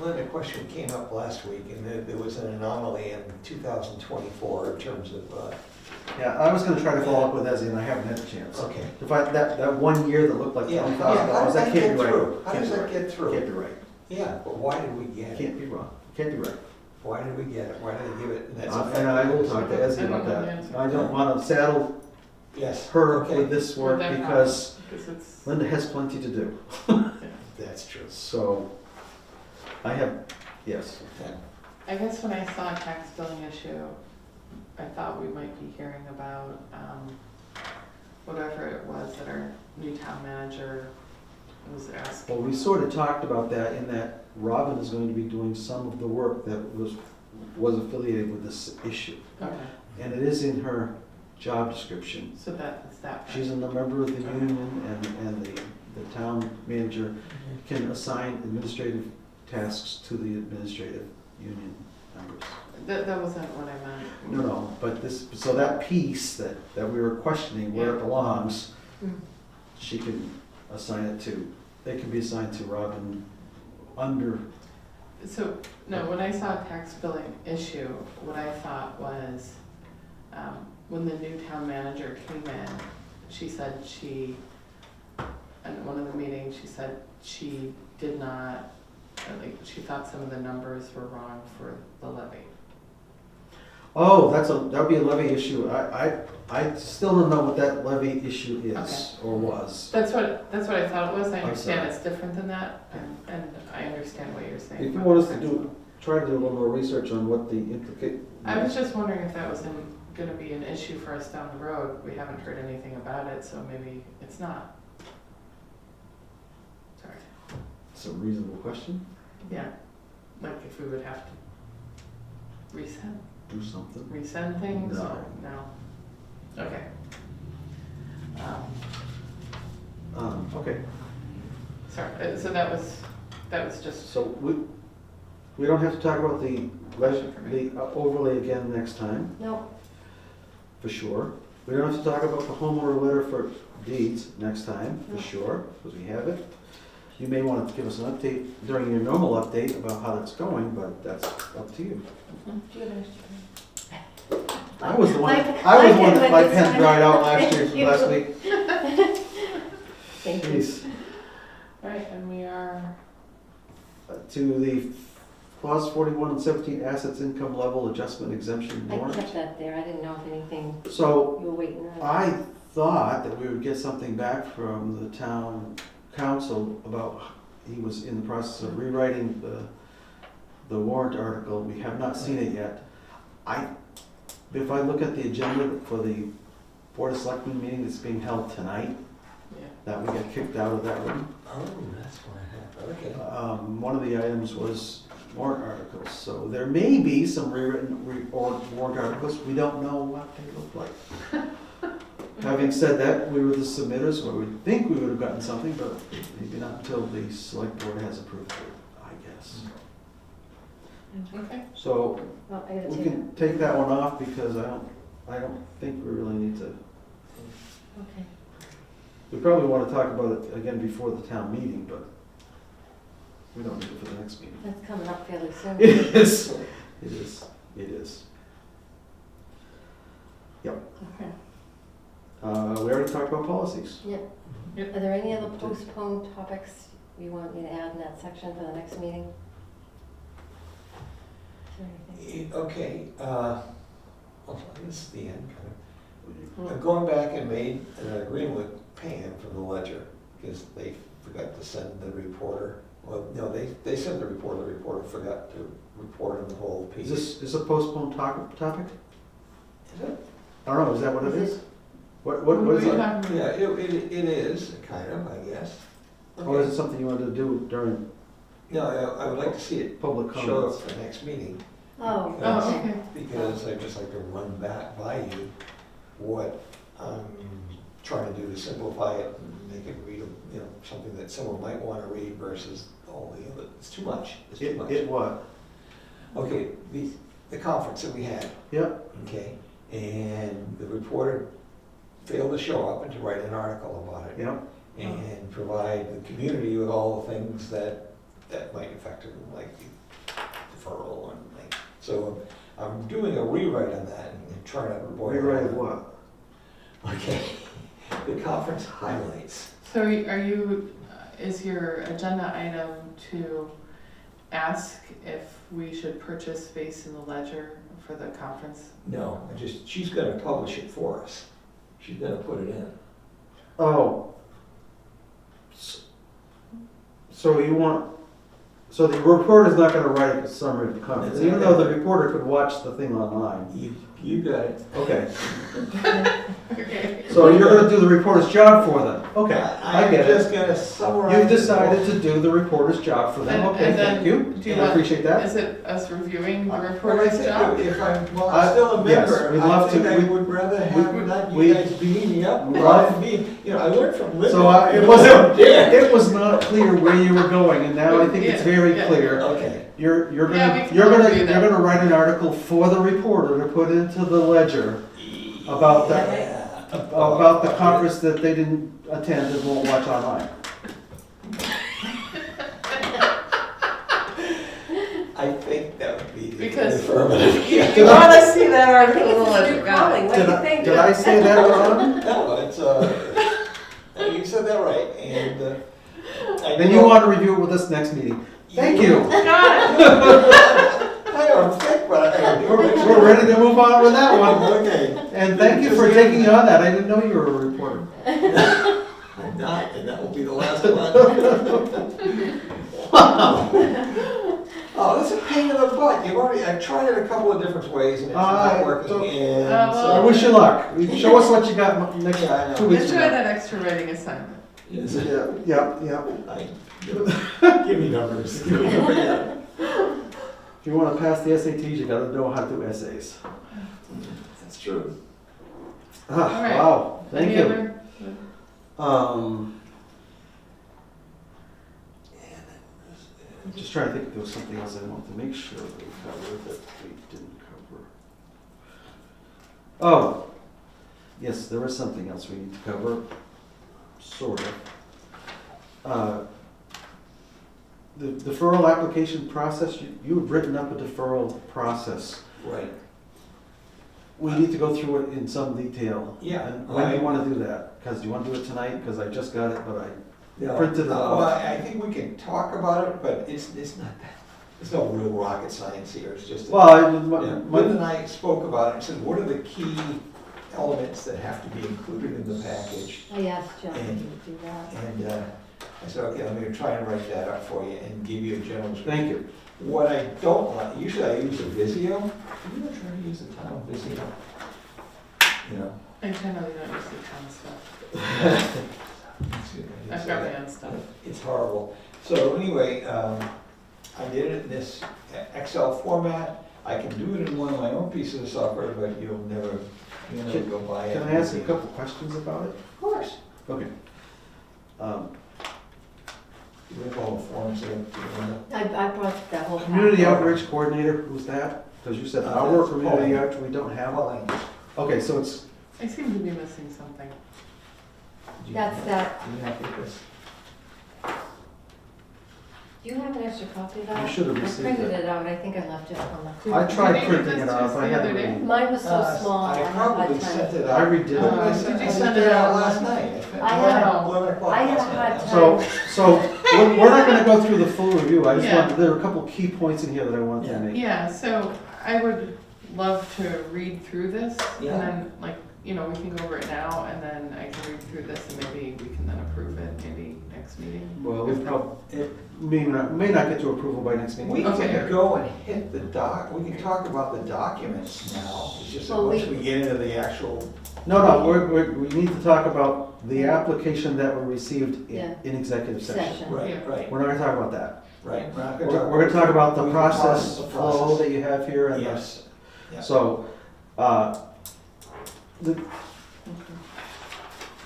Linda, a question came up last week, and there was an anomaly in 2024 in terms of, Yeah, I was gonna try to follow up with Ezzy and I haven't had a chance. okay. To find that 1 year that looked like Yeah, $20,000, that can't be right. How does that get through? Can't be right. Yeah, but why did we get it? Can't be wrong. Can't be right. Why did we get it? Why did they give it? And that's And I will talk to Ezzy I don't about know the that. answer. I don't wanna saddle Yes. her okay. with this work With that because Because it's, Linda has plenty to do. That's true. So, I have, yes. I guess when I saw a tax billing issue, I thought we might be hearing about, whatever it was that our new town manager was asking. Well, we sort of talked about that in that Robin is going to be doing some of the work that was affiliated with this issue. Okay, And it is in her job description. so that's that. She's a member of the union and the town manager can assign administrative tasks to the administrative union members. That wasn't what I meant. No, but so that piece that we were questioning where it belongs, Mm. she can assign it to, they can be assigned to Robin under, So, no, when I saw a tax billing issue, what I thought was, when the new town manager came in, she said in one of the meetings, she said she did not, she thought some of the numbers were wrong for the levy. oh, that'd be a levy issue. I still don't know what that levy issue is or was. That's what I thought it was, I I'm understand sorry. it's different than that, and I understand what you're saying. If you about want us the to principle. try to do a little more research on what the implicate. I was just wondering if that was gonna be an issue for us down the road, we haven't heard anything about it, so maybe it's not. Sorry, It's a reasonable question. yeah, like if we would have to Do something. resend things, or, no? Okay. Okay, Sorry, so that was just, so we don't have to talk about the overlay again next time, No, for sure. We don't have to talk about the homeowner letter for deeds next time, for No. sure, because we have it. You may want to give us an update during your normal update about how that's going, but that's up to you. do you have an extra? I was the one, My that my pen pen went dried out Thank you. last week. Thank you. Jeez. right, and we are, To the clause 41 and 17 assets income level adjustment exemption I warrant. kept that there, I didn't know if anything, So you were waiting on. I thought that we would get something back from the town council about, he was in the process of rewriting the warrant article. We have not seen it yet. If I look at the agenda for the Board of Selectmen meeting that's being held tonight, yeah, that we got kicked out of that room. Oh, that's what happened, okay. One of the items was warrant articles, so there may be some rewritten warrant articles, we don't know what they look like. Having said that, we were the submitters, or we think we would have gotten something, but maybe not until the select board has approved it, I guess. okay. So Well, I gotta we take it. can take that one off because I don't think we really need to. Okay. We probably want to talk about it again before the town meeting, but we don't need it for the next meeting. That's coming up fairly soon. It is. It is. It is. Okay. We already talked about policies. Yep. Are there any other postponed topics you want me to add in that section for the next meeting? Is there anything? Okay, well, this is the end, kind of. I've gone back and made an agreement with Pam from the Ledger, because they forgot to send the reporter. Well, no, they sent the reporter forgot to report on the whole piece. Is this a postponed topic? Is it? I don't know, is that what it is? What What is are you it? talking Yeah, about? it is, kind of, I guess. Or is it something you wanted to do during No, I would like to see it public show comments? up for the next meeting. Oh, Oh, okay. okay. Because I'd just like to run back by you what I'm trying to do to simplify it and make it readable, you know, something that someone might want to read versus all the other, it's too much, it's too much. It what? Okay, the conference that we had, Yep, okay, and the reporter failed to show up and to write an article about it. yep. And provide the community with all the things that might affect them, like deferral and like, so I'm doing a rewrite on that and trying to avoid. Rewrite what? Okay, the conference highlights. So are you, is your agenda item to ask if we should purchase space in the Ledger for the conference? No, she's gonna publish it for us. She's gonna put it in. Oh. So you want, so the reporter's not gonna write a summary of the conference, even though the reporter could watch the thing online. You got it. Okay, Okay. so you're gonna do the reporter's job for them. Okay, I get I'm just it. gonna summarize. You've decided to do the reporter's job for them. And- Okay, and then thank you. do you I want- appreciate that. Is it us reviewing the Well, I reporter's think job? if I'm still a yes, member, we'd I love think to- I we- would rather have not we- you guys beating me up. we rather love- than me. You know, I learned from living. So it wasn't, it was not clear where you were going, and now I think it's very Yeah. clear. Okay. You're Yeah, we gonna, can you're gonna, review that. you're gonna write an article for the reporter to put into the Ledger about the, Yeah. about the conference that they didn't attend and won't watch online. I think that would be the Because- affirmative. You want to see that article in the This is Ledger? new Got calling. it. What do you think? Did I say that wrong? No, it's, you said that right, and, I Then know- you want to review it with us next meeting. Thank you. Got it. I don't think, but I do. We're ready to move on with that one. Okay. And thank you for taking me on that. I didn't know you were a reporter. I'm not, and that will be the last one. Oh, that's a pain in the butt. I've tried it a couple of different ways and it's not working. And I well- wish you luck. Show us what you got next, Yeah, I know. 2 weeks Enjoy from now. that extra writing assignment. Yes. Yeah. Give me numbers. Give me numbers. If you want to pass the SATs, you gotta know how to do essays. That's true. Ah, All right. wow, thank Any you. other? I'm just trying to think if there was something else I wanted to make sure that we covered that we didn't cover. Oh, yes, there is something else we need to cover, sort of. The deferral application process, you had written up a deferral process. Right. We need to go through it in some detail. Yeah. And when do you want to do that? Because do you want to do it tonight? Because I just got it, but I No, printed it well, off. I think we can talk about it, but it's not that, there's no real rocket science here, it's just. Well, Yeah, Lynn and I spoke about it and said, what are the key elements that have to be included in the package? I asked John to do that. And I said, okay, I'm gonna try and write that up for you and give you a general description. Thank you. What I don't like, usually I use a Visio. Have you ever tried to use the town Visio? You know? I generally don't use the town stuff. I've got my own stuff. It's horrible. So anyway, I did it in this Excel format. I can do it in one of my own pieces of software, but you'll never go by it. Can I ask you a couple questions about it? Of course. Okay. You have all the forms there. I brought that whole. Community packet. outreach coordinator, who's that? Because you said Uh, our that's community Paul. outreach, we don't have. Well, Okay, so it's, I seem to be missing something. That's that. Do you have this? Do you have an extra copy of that? You should have received I printed it. it out, I think I left it on Did- I tried did you printing give it this to off, us I the had other to day? read. Mine was so small, I I haven't had probably time. sent it I out. redid Did it. I Did you sent send it it out out? last night? I had- 11 o'clock I had last a night. hard time. So we're not gonna go through the full review, I just Yeah. wanted, there were a couple key points in here that I wanted to Yeah. make. Yeah, so I would love to read through this, and Yeah. then, like, you know, we can go over it now, and then I can read through this, and maybe we can then approve it, maybe next meeting. Well, it may not get to approval by next meeting. We Okay. can go and hit the we can talk about the documents now. It's just that Well, once we get into the actual, No, we need to talk about the application that we received Yeah. in executive session. Session. right, Yeah. right, We're not gonna talk about that. right. We're gonna talk about the we can talk process the flow process. that you have here and the, Yes. Yeah. so, the,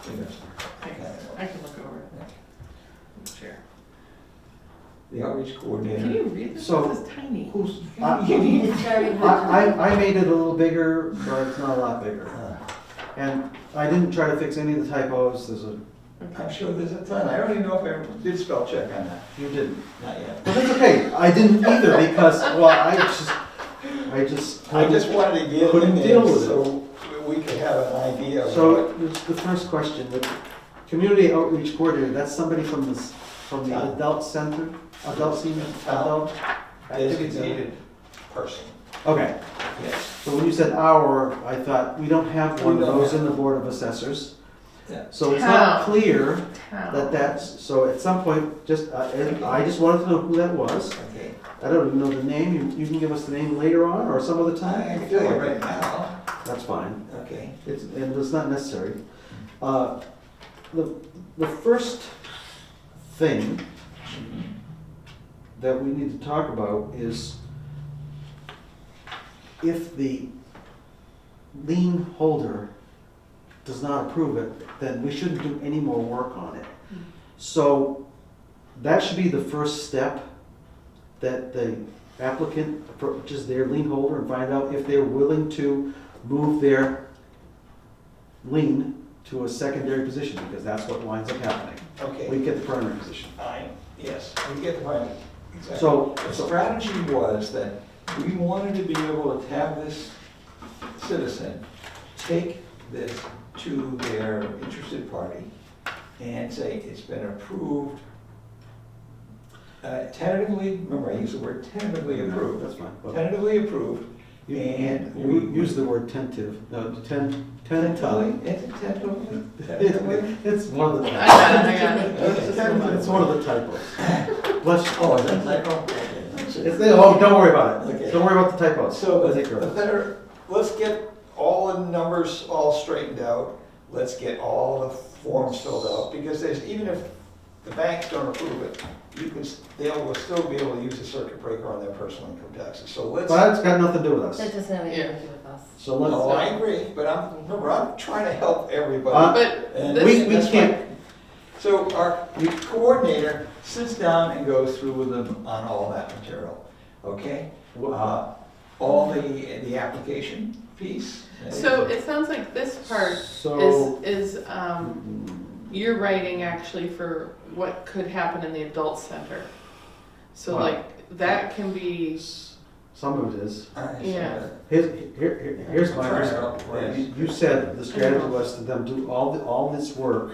Thanks, I can look over it. Share. The outreach Can coordinator. you read this? So- This is tiny. who's, It's very hard to I made it a little bigger, but it's not a lot bigger. And I didn't try to fix any of the typos, there's a, I'm sure there's a ton. I don't even know if I did spell check on that. you didn't. Not yet. But that's okay, I didn't either because, well, I I just wanted to get couldn't in deal there with it. so we could have an idea of So, what. the first question, the community outreach coordinator, that's somebody from the Town. adult center, adult senior, Town. adult? activity center? Designated person. Okay, Yes. so when you said our, I thought, we don't have one We of don't those have in the Board of Assessors. Yeah. So it's not Town. clear Town. that that's, so at some point, just, I just wanted to know who that was. Okay. I don't even know the name, you can give us the name later on or some other I time? can tell you right now. That's fine. Okay. And it's not necessary. The first thing that we need to talk about is if the lien holder does not approve it, then we shouldn't do any more work on it. So that should be the first step, that the applicant approaches their lien holder and find out if they're willing to move their lien to a secondary position, because that's what winds up happening. Okay. We get the primary position. Yes, we get the point. Exactly. So, The strategy was that we wanted to be able to have this citizen take this to their interested party and say, it's been approved, tentatively, remember I used the word tentatively approved. That's fine. Well, Tentatively approved, You and you use the word tentative, no, tentatively. Tentatively? It's one of the. I got it. It's one of the typos. Bless you. Oh, is that typo? Oh, don't worry about it. Okay. Don't worry about the typos. So We'll take care of it. let's get all the numbers all straightened out. Let's get all the forms filled out, because even if the banks don't approve it, they will still be able to use the circuit breaker on their personal income taxes. So let's. But that's got nothing to do with That us. doesn't have anything to do with us. So No, let's, I agree, but I'm trying to help everybody. But And this, we that's can't, So our coordinator sits down and goes through with them on all that material, okay? All the application piece. so it sounds like this part so. is you're writing actually for what could happen in the adult center. So Wow. like, that can be, Some of it is. Yeah. Here's my, I'm trying to- you said the strategy was to them do all this work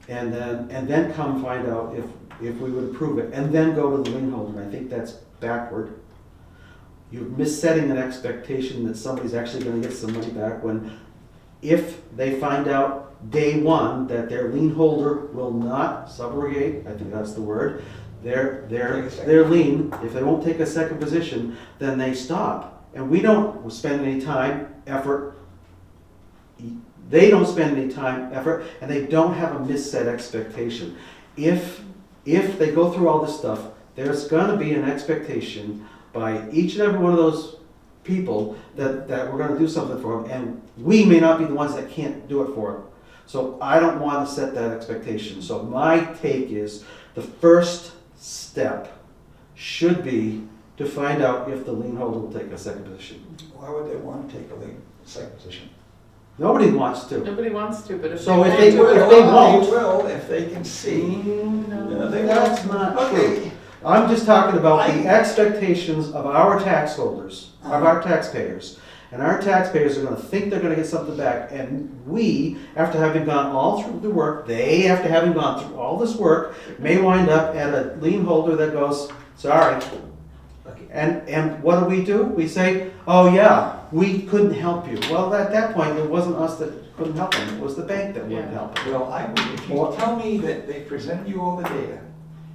and then come find out if we would approve it, and then go to the lien holder. And I think that's backward. You're missetting an expectation that somebody's actually gonna get some money back when, if they find out day one that their lien holder will not subrogate, I think that's the word, their lien, if they won't take a second position, then they stop. And we don't spend any time, effort, they don't spend any time, effort, and they don't have a misset expectation. If they go through all this stuff, there's gonna be an expectation by each and every one of those people that we're gonna do something for them, and we may not be the ones that can't do it for them. So I don't wanna set that expectation. So my take is, the first step should be to find out if the lien holder will take a second position. Why would they want to take a second position? Nobody wants to. nobody wants to, but if So they if want they to, will- it if they will. won't- They will if they can see. No. They will. That's not true. Okay, I'm just talking about the expectations of our tax holders, of our taxpayers. And our taxpayers are gonna think they're gonna get something back, and we, after having gone all through the work, they, after having gone through all this work, may wind up at a lien holder that goes, sorry, Okay. And what do? We say, oh yeah, we couldn't help you. Well, at that point, it wasn't us that couldn't help them, it was the bank that wouldn't Yeah. help them. Well, if you tell me that they presented you all the data,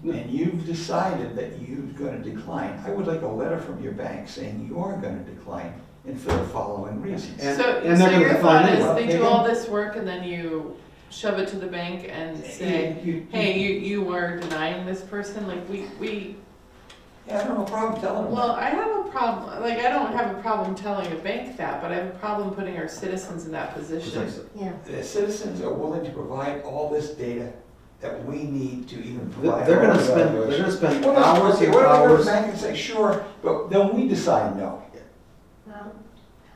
and you've decided that you're gonna decline, I would like a letter from your bank saying you are gonna decline, and for the following reasons. And- So, and so they're gonna your define thought it. is they do all this work and then you shove it to the bank and say, hey, you are denying this person, like we, Yeah, I don't have a problem telling them. well, I have a problem, like, I don't have a problem telling a bank that, but I have a problem putting our citizens in that position. Precisely. Yeah. The citizens are willing to provide all this data that we need to even provide. They're our gonna spend, evaluation. they're gonna spend Well, that's hours okay. and What if they go to hours. the bank and say, sure, but then we decide no? Well,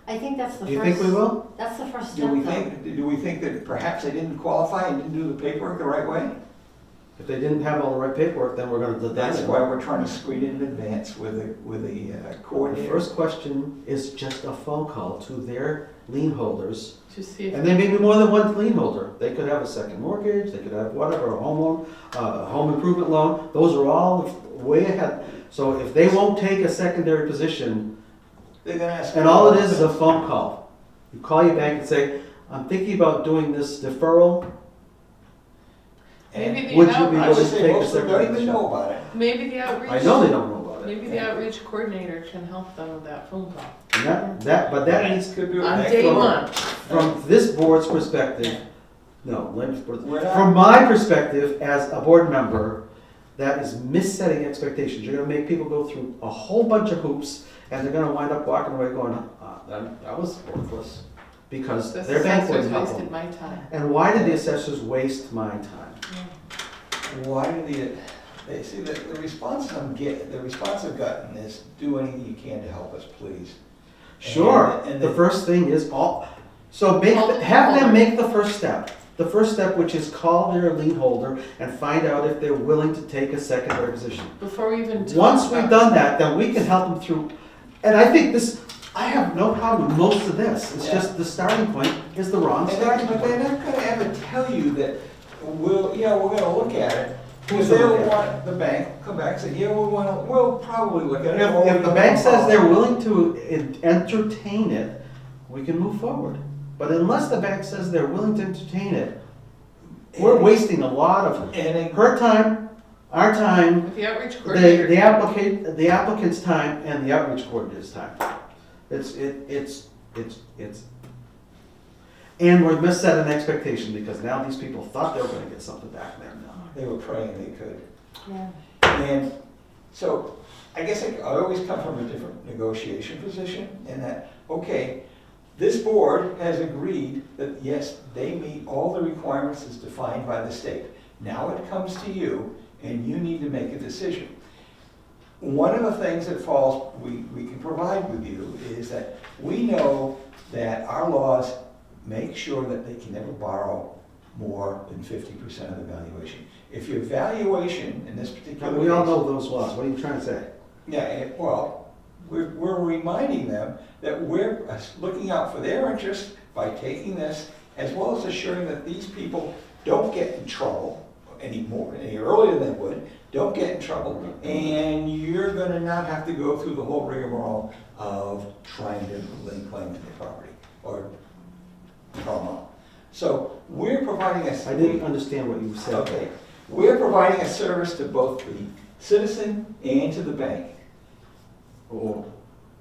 I think that's the Do you first. think we will? That's the first Do step, we though. do we think that perhaps they didn't qualify and didn't do the paperwork the right way? If they didn't have all the right paperwork, then we're gonna deny That's it. why we're trying to screen it in advance with the The coordinator. first question is just a phone call to their lien holders. To see if. And there may be more than one lien holder. They could have a second mortgage, they could have whatever, a home loan, a home improvement loan. Those are all way ahead. So if they won't take a secondary position, They're gonna ask. and all it is a phone call. You call your bank and say, I'm thinking about doing this deferral. Maybe the Would you be I would willing to say take a most of them don't secondary even position? know about it. Maybe the outreach. I know they don't know about it. Maybe the outreach coordinator can help them with that phone call. And but that needs, Could be. On day one. from this board's perspective, no, let me put it- We're not- from my perspective as a board member, that is missetting expectations. You're gonna make people go through a whole bunch of hoops, and they're gonna wind up walking away going, that was worthless, because The their bank assessors wouldn't help wasted them. my time. And why did the assessors waste my time? Why do they see the response the response I've gotten is, do anything you can to help us, please. Sure, And the first thing is so have them make the first step. The first step, which is call their lien holder and find out if they're willing to take a secondary position. Before we even talk Once we've about- done that, then we can help them through, and I think I have no problem with most of this. It's Yeah. just the starting point is the wrong starting But they're point. not gonna ever tell you that, we're gonna look at it. Who's Because gonna they'll look at want the bank, come back and say, yeah, we'll probably look at it. If the bank says they're willing to entertain it, we can move forward. But unless the bank says they're willing to entertain it, we're wasting a lot of And her time, our time, With the outreach coordinator. the applicant's time, and the outreach coordinator's time. And we're misset an expectation, because now these people thought they were gonna get something back there. they were praying they could. Yeah. And so, I guess I always come from a different negotiation position, in that, okay, this board has agreed that, yes, they meet all the requirements as defined by the state. Now it comes to you, and you need to make a decision. One of the things that we can provide with you is that we know that our laws make sure that they can never borrow more than 50% of the valuation. If your valuation in this particular case. We all know those laws, what are you trying to say? Yeah, well, we're reminding them that we're looking out for their interests by taking this, as well as assuring that these people don't get in trouble any earlier than they would, don't get in trouble, and you're gonna not have to go through the whole rigmarole of trying to lay claim to the property, or trauma. So we're providing I didn't understand what you said. Okay, we're providing a service to both the citizen and to the bank. Oh,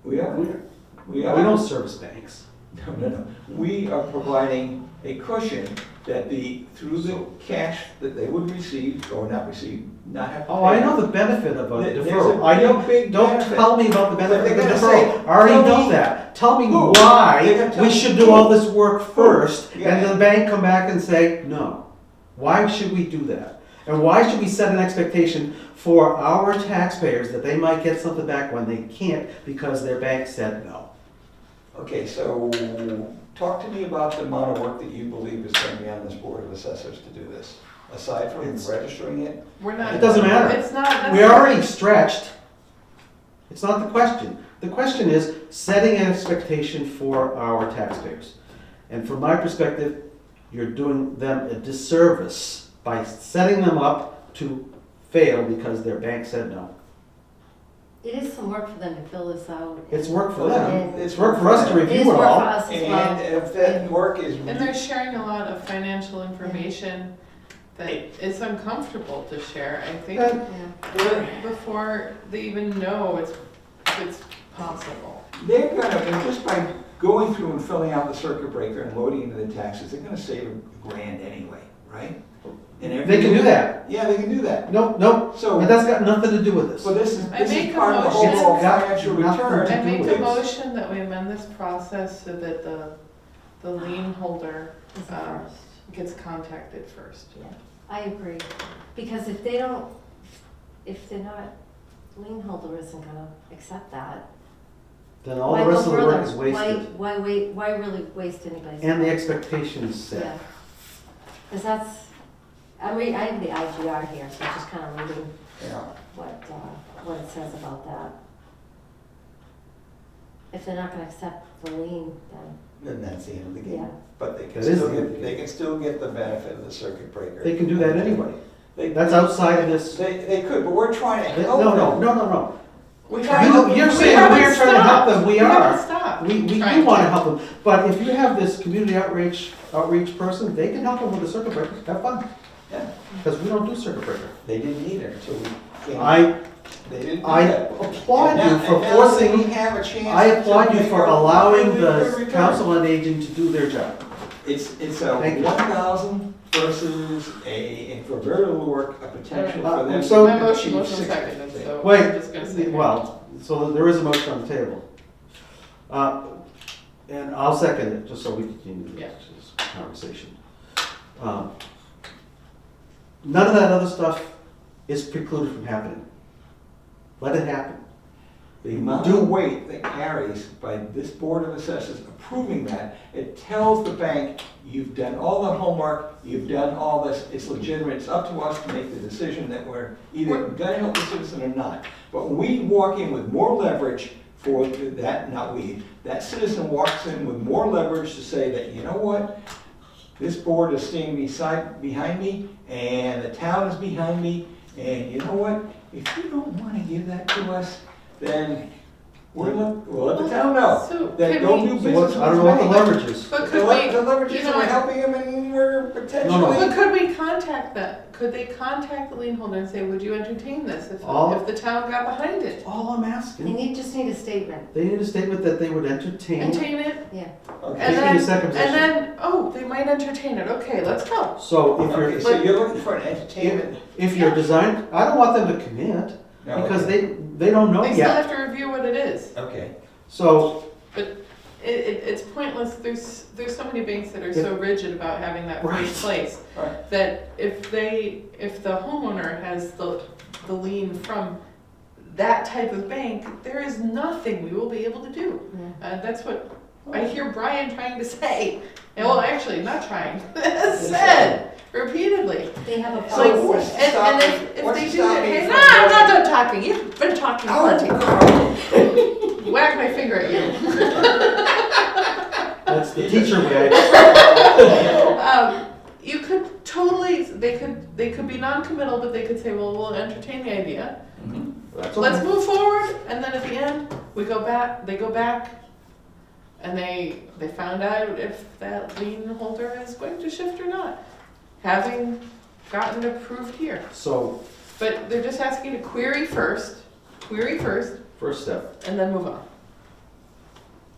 We are. we We don't service banks. No. We are providing a cushion that through the cash that they would receive, or not receive, not have to pay. Oh, I know the benefit of a There's deferral. a I don't, big don't benefit. tell me about the benefit of They're the gonna say, deferral. I already tell know me- that. Tell me Who? They're why gonna tell we me should do who? all this work first, Yeah. and the bank come back and say, no. Why should we do that? And why should we set an expectation for our taxpayers that they might get something back when they can't because their bank said no? Okay, so talk to me about the amount of work that you believe is going to be on this Board of Assessors to do this, aside from It's- registering it. We're not. It doesn't matter. It's not. We're already stretched. It's not the question. The question is setting an expectation for our taxpayers. And from my perspective, you're doing them a disservice by setting them up to fail because their bank said no. It is some work for them to fill this out. It's work for them, And it's work for us to It is review it work for all. us as well. And if that work is. And they're sharing a lot of financial information that is uncomfortable to share, I think, Yeah. before they even know it's possible. They're gonna, and just by going through and filling out the circuit breaker and loading into the taxes, they're gonna save $1,000 anyway, right? And They can do that. Yeah, they can do that. Nope, nope, So, but that's got nothing to do with this. well, this is I make a part of the motion. overall It's got financial nothing return. to I make a It's- motion that we amend this process so that the lien holder Is the um, first. gets contacted first. Yeah, I agree, because if they're not, lien holder isn't gonna accept that. Then all Why the go rest of the work further? is wasted. Why really waste anybody's? And the time? expectations set. Yeah, because I have the IGR here, so I'm just kind of reading Yeah. what it says about that. If they're not gonna accept the lien, then, And that's the end of the yeah. game. But they can That is still the end of get, the they game. can still get the benefit of the circuit breaker. They can do that anyway. They- That's outside of this. They could, but we're trying to No, help them. no. We're trying to help them. You're We saying haven't we're trying to help them, we haven't are. stopped We do trying want to to. help them, but if you have this community outreach person, they can help them with the circuit breaker, have fun. Yeah. Because we don't do circuit breaker. They didn't either until we came. They didn't do I that. applaud And you now- for and now we forcing, have a chance I applaud to you make for a allowing really good the return. council on aging to do their job. It's a Thank you. 1,000 versus and for very little work, a potential for them. So- My to motion achieve wasn't 60. seconded, so Wait, I'm just gonna say. well, so there is a motion on the table. And I'll second it, just so we continue Yeah. this conversation. None of that other stuff is precluded from happening. Let it happen. The amount of weight that carries by this Board of Assessors approving that, it tells the bank, you've done all the homework, you've done all this, it's legitimate, it's up to us to make the decision that we're either gonna help the citizen or not. But we walk in with more leverage for that, not we, that citizen walks in with more leverage to say that, you know what? This board is staying behind me, and the town is behind me, and you know what? If you don't wanna give that to us, then we'll let the town know. So That can don't we- do So business what, with I don't know what the me. leverage is. But The could we, leverage you is know we're what? helping them and we're potentially. But could we contact that? Could they contact the lien holder and say, would you entertain this if the town got behind it? All I'm They asking, just need a statement. they need a statement that they would entertain. Entertain it, Yeah. Okay. and Give me a then, second position. and then, oh, they might entertain it, okay, let's go. So Okay, so you're looking for an entertainment? if you're design, I don't want them to commit, No, because okay. they don't know They still yet. have to review what it is. Okay. So, It's pointless, there's so many banks that are so rigid about having that Right. in place, Right. that if the homeowner has the lien from that type of bank, there is nothing we will be able to do. Yeah. That's what I hear Brian trying to say. And, well, actually, not trying, said repeatedly. They have a So, and, policy. and if What's they to do stop that, me hey, from no, I'm not going- done talking, you've been talking plenty. Oh, Whack my finger at you. that's the teacher way. You could totally, they could be non-committal, but they could say, well, we'll entertain the idea. Mhm. That's Let's okay. move forward, and then at the end, they go back, and they found out if that lien holder is going to shift or not, having gotten approved here. So, But they're just asking to query first, first step. and then move on.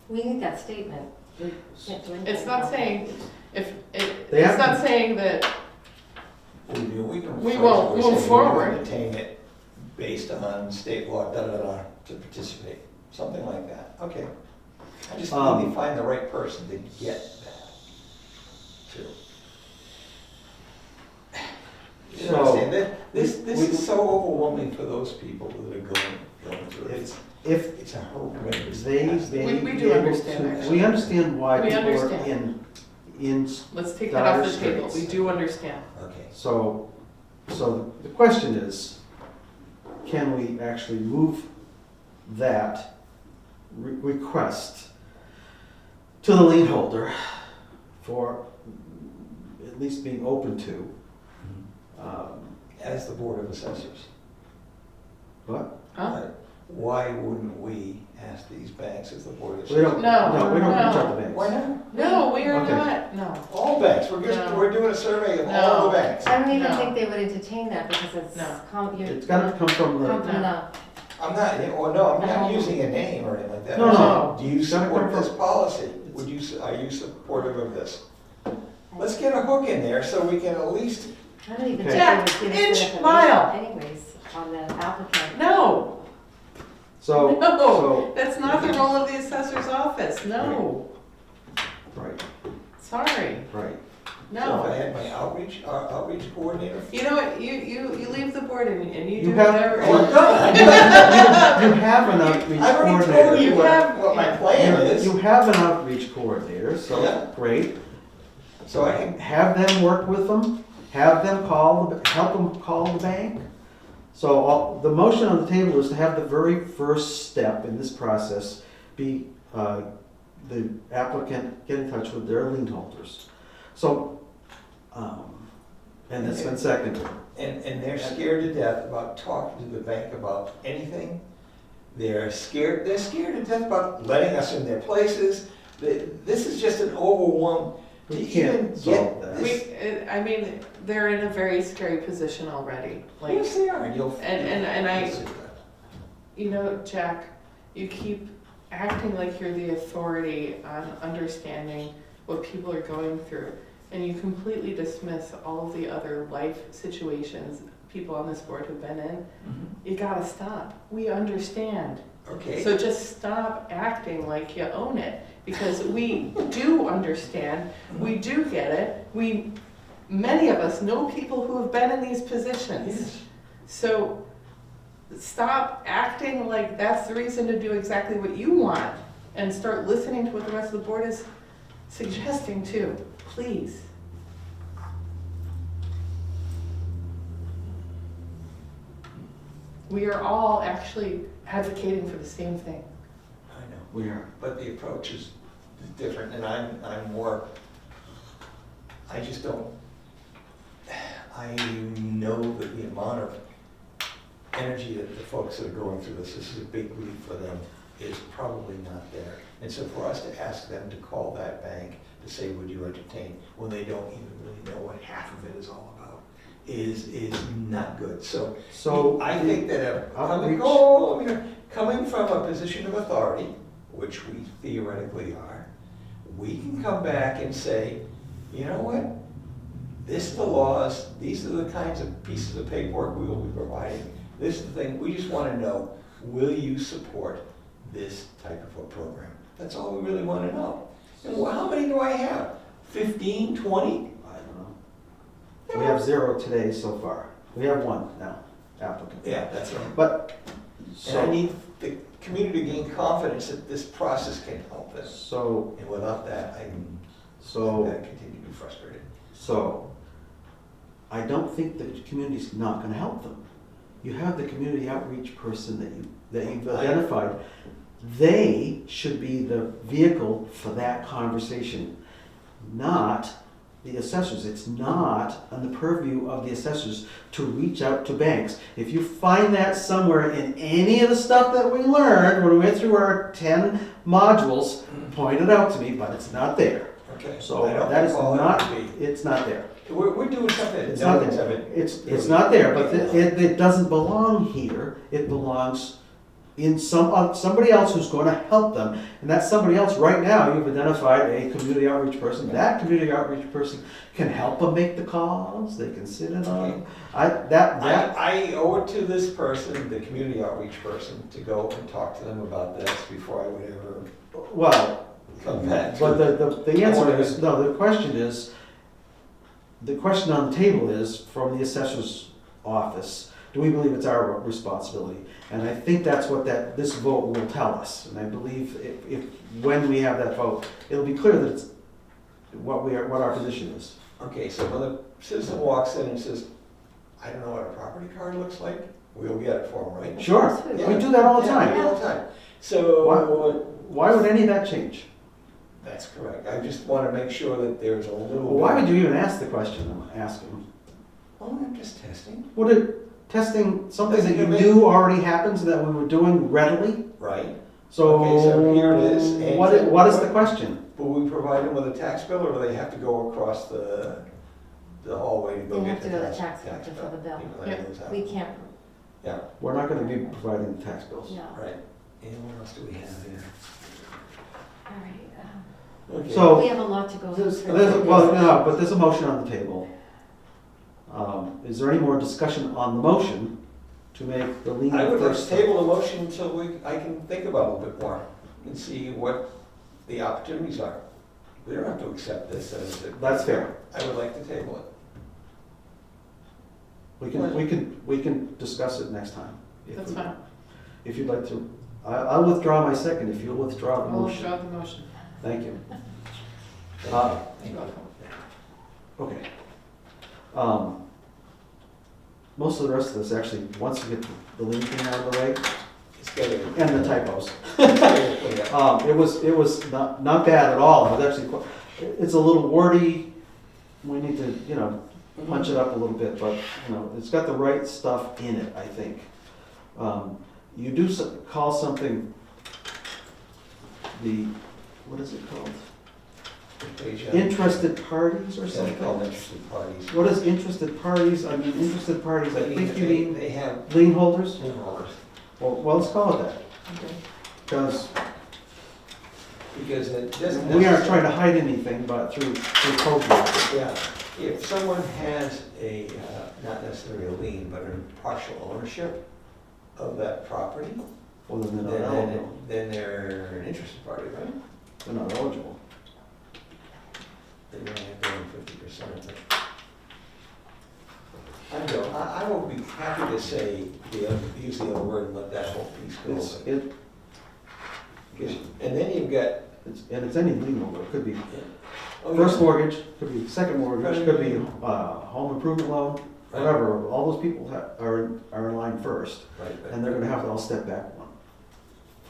We need that statement. We can't do anything It's not without saying, that. They it's have not to- saying that, We can We phrase won't it, move we're saying we forward. Entertain it based on state law, to participate, something like that. Okay. I just need to find the right person to get that too. You So, understand that? This we- is so overwhelming for those people that are going through it. if It's a horrendous. they task. may We be do able understand, to, actually. we understand why We people are understand. in, let's take that off Dire the table, we straits. do understand. Okay. so the question is, can we actually move that request to the lien holder for at least being open to, As the Board of Assessors. what? Huh? Right. why wouldn't we ask these banks as the board of We don't, No, no, we don't reach no. out to banks. Why not? No, we are Okay. not, no. All banks, No. we're doing a survey of all No. the banks. I don't even No. think they would entertain that because it's, No. It's gotta come from come the, from the, I'm not, well, no, I'm not No. using a name or anything like that. No, no. Do you It's gotta support come this from- policy? Are you supportive of this? Let's get a hook in there so we can at least, I don't even Okay. think they would give us Inch, the mile. information anyways on the applicant. No, so, no, so, that's not the role of the assessor's office, no, right, sorry, right. so if I no. had my outreach coordinator. You know what, you leave the board and you do You have- whatever. Oh, I'm done. You have an outreach I've already told coordinator. you You have- what my plan is, You have an outreach coordinator, Yeah. so great. so I can, Have them work with them, have them help them call the bank. So the motion on the table is to have the very first step in this process be the applicant get in touch with their lien holders. So, and it's been seconded. and they're scared to death about talking to the bank about anything. They're scared to death about letting us in their places. This is just an overwhelm to We even can't solve get that. this. I mean, they're in a very scary position already, like, Yes, they are. and I, you know, Jack, you keep acting like you're the authority on understanding what people are going through, and you completely dismiss all of the other life situations people on this board have been in. You gotta stop. We understand. Okay. So just stop acting like you own it, because we do understand, we do get it. Many of us know people who have been in these positions. Yes. So stop acting like that's the reason to do exactly what you want, and start listening to what the rest of the board is suggesting too, please. We are all actually advocating for the same thing. I know. We are. But the approach is different, and I'm more, I just don't, I know that the amount of energy that the folks that are going through this is a big leap for them, is probably not there. And so for us to ask them to call that bank to say, would you entertain, when they don't even really know what half of it is all about, is not good. So I think that coming from a position of authority, which we theoretically are, we can come back and say, you know what? This is the laws, these are the kinds of pieces of paperwork we will be providing. This is the thing, we just want to know, will you support this type of a program? That's all we really want to know. And how many do I have? 15, 20? I don't know. We have 0 today so far. We have 1 now, applicant. Yeah, that's right. But, And I so, need the community to gain confidence that this process can help them. so, And without that, I'm so, going to continue to be frustrated. so, I don't think the community's not gonna help them. You have the community outreach person that you've identified. They should be the vehicle for that conversation, not the assessors. It's not on the purview of the assessors to reach out to banks. If you find that somewhere in any of the stuff that we learned when we went through our 10 modules, point it out to me, but it's not there. Okay. So I don't that is recall it not, to be. it's not there. We're doing something that It's no not one's there. ever. It's not there, but it doesn't belong here. It belongs in somebody else who's going to help them. And that somebody else, right now, you've identified a community outreach person. That community outreach person can help them make the calls, they can sit in on them. I owe it to this person, the community outreach person, to go and talk to them about this before I would ever Well, come back. but the answer is, no, the question on the table is, from the assessor's office, do we believe it's our responsibility? And I think that's what this vote will tell us. And I believe when we have that vote, it'll be clear that it's what our position is. Okay, so when the citizen walks in and says, I don't know what a property card looks like, we'll get it for them, right? Sure, Yeah. we do that all the Yeah, we do time. all the time. So, Why would any of that change? that's correct. I just want to make sure that there's a little. Why would you even ask the question I'm asking? Oh, I'm just testing. Would it, testing something that you knew already happens that we were doing readily. Right? So Okay, so here it is, and- what is the question? Will we provide them with a tax bill, or do they have to go across the hallway to go They get have to the go to the tax tax collector for the bill. People that Yeah. knows how. We can't, Yeah, We're not gonna be providing the tax bills. no. right. And what else do we have here? All right. Okay. So- We have a lot to go through. Well, no, but there's a motion on the table. Is there any more discussion on the motion to make the lien I would like first? to table the motion until I can think about it a little bit more and see what the opportunities are. We don't have to accept this as a. That's fair. I would like to table it. We can discuss it next time. if That's we- fine. If you'd like to, I'll withdraw my second if you'll withdraw the I'll motion. withdraw the motion. Thank you. Thank Uh, you. You're welcome. Okay. Most of the rest of this, actually, once you get the lien thing out of the way, It's getting. and the typos, It's getting cleaned up. it was not bad at all. It was actually, it's a little wordy. We need to, punch it up a little bit, but, it's got the right stuff in it, I think. You do call something what is it called? Page, Interested parties or yeah, they call them something? interested parties. What is interested parties? I mean, interested parties, I think you mean They have lien holders? lien holders. Well, let's call it that, Okay. because Because it doesn't. we aren't trying to hide anything, but through code law. Yeah, if someone has not necessarily a lien, but a partial ownership of that property, Well, then they're not eligible. then they're an interested party, right? They're not eligible. They only have to own 50% of it. I will be happy to say, use the other word and let that whole piece It's, go. it, And then you've got, it's any lien holder. It could be oh, first yeah. mortgage, could be second mortgage, could be home improvement loan, whatever. All those people are in line first, Right, and they're gonna have to all step back one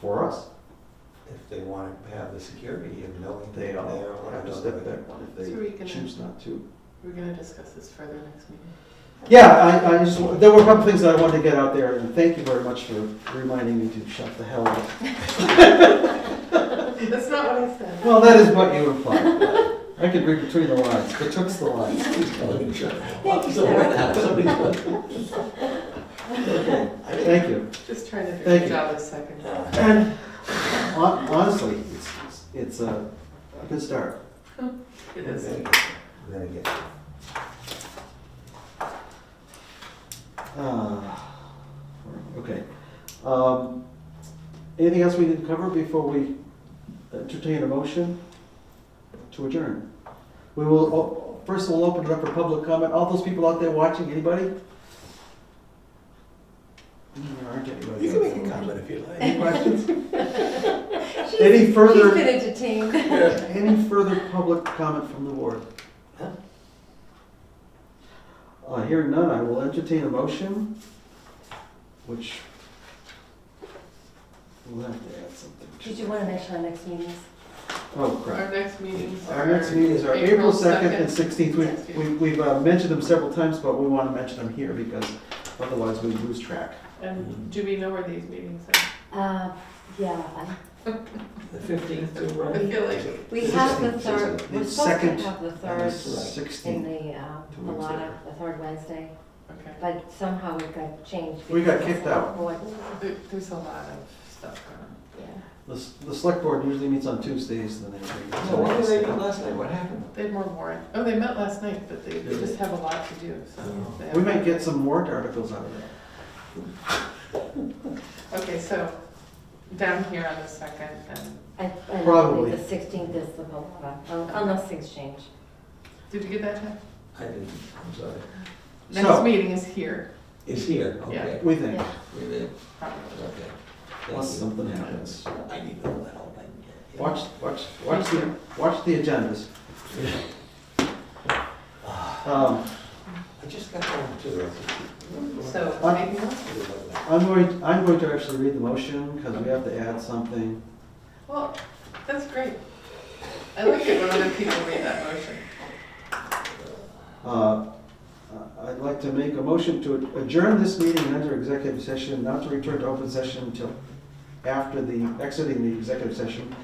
for us. if they want to have the security of knowing They that all they are have to step back one if So we they can- choose not to. We're gonna discuss this further next meeting. Yeah, I just, there were a couple things that I wanted to get out there, and thank you very much for reminding me to shut the hell up. That's not what I said. Well, that is what you implied. I could read between the lines, betwixt the lines. Thank you, Sarah. Thank you. Just trying to do Thank a you. job a second. And honestly, it's a good start. It is. Then again. Okay. Anything else we didn't cover before we entertain a motion to adjourn? We will, first we'll open it up for public comment. All those people out there watching, anybody? There aren't anybody. You can make a comment if you like. Any questions? She's- Any further- She's been entertained. Any further public comment from the board? Huh? Hearing none, I will entertain a motion, which we'll have to add something. Did you want to mention our next meetings? Oh, crap. Our next meetings are. Our next meetings are April 2nd and 16th. We've mentioned them several times, but we want to mention them here because otherwise we lose track. And do we know where these meetings Yeah, The 15th to are? I feel like, we have the 16th, third, The we're supposed to second have the and third the in 16th. the weeks Malata, later. the third Wednesday, okay. but somehow it got changed. We got because the kicked out. board- There's a lot of stuff going on. Yeah. The select board usually meets on Tuesdays, then they. So what did they do last night? What happened? They had more warrant. Oh, they met last night, but they Did just have a lot to do, so. they have- We might get some warrant articles out of that. Okay, so down here on the second and, And Probably. the 16th is the Malata, unless things change. did you get that, Jeff? I didn't, I'm sorry. So- Next meeting is here, It's here, okay. We think, We did, probably. okay. unless Thank something happens. you. I need to know that whole thing. Yeah. Watch the agendas. I just got home too. So, Uh, anything else? I'm going to actually read the motion because we have to add something. Well, that's great. I like it when other people read that motion. I'd like like to make a motion to adjourn this meeting and enter executive session, not to return to open session until after exiting the executive session.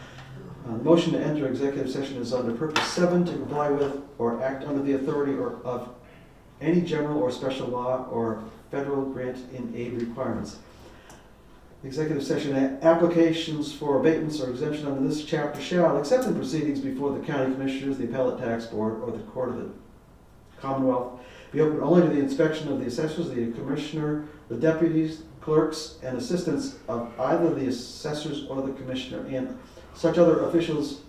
The motion to enter executive session is under purpose 7, to comply with or act under the authority of any general or special law or federal grant in aid requirements. Executive session applications for abatements or exemption under this chapter shall, except in proceedings before the county commissioners, the appellate tax board, or the court of the Commonwealth, be open only to the inspection of the assessors, the commissioner, the deputies, clerks, and assistants of either the assessors or the commissioner, and such other officials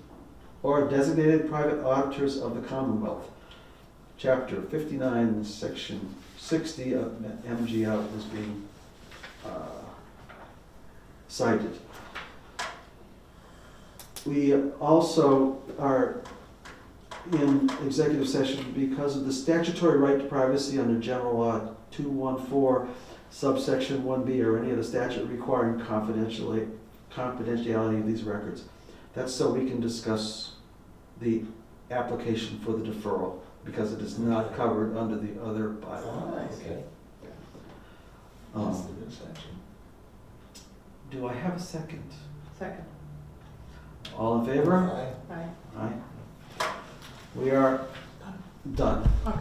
or designated private auditors of the Commonwealth. Chapter 59, section 60 of MGL is being cited. We also are in executive session because of the statutory right to privacy under General Law 214, subsection 1B, or any other statute requiring confidentiality of these records. That's so we can discuss the application for the deferral, because it is not covered under the other bylaw. Okay. Um, That's the new section. Do I have a second? Second. All in favor? Aye. Bye. Aye. We are done. Okay.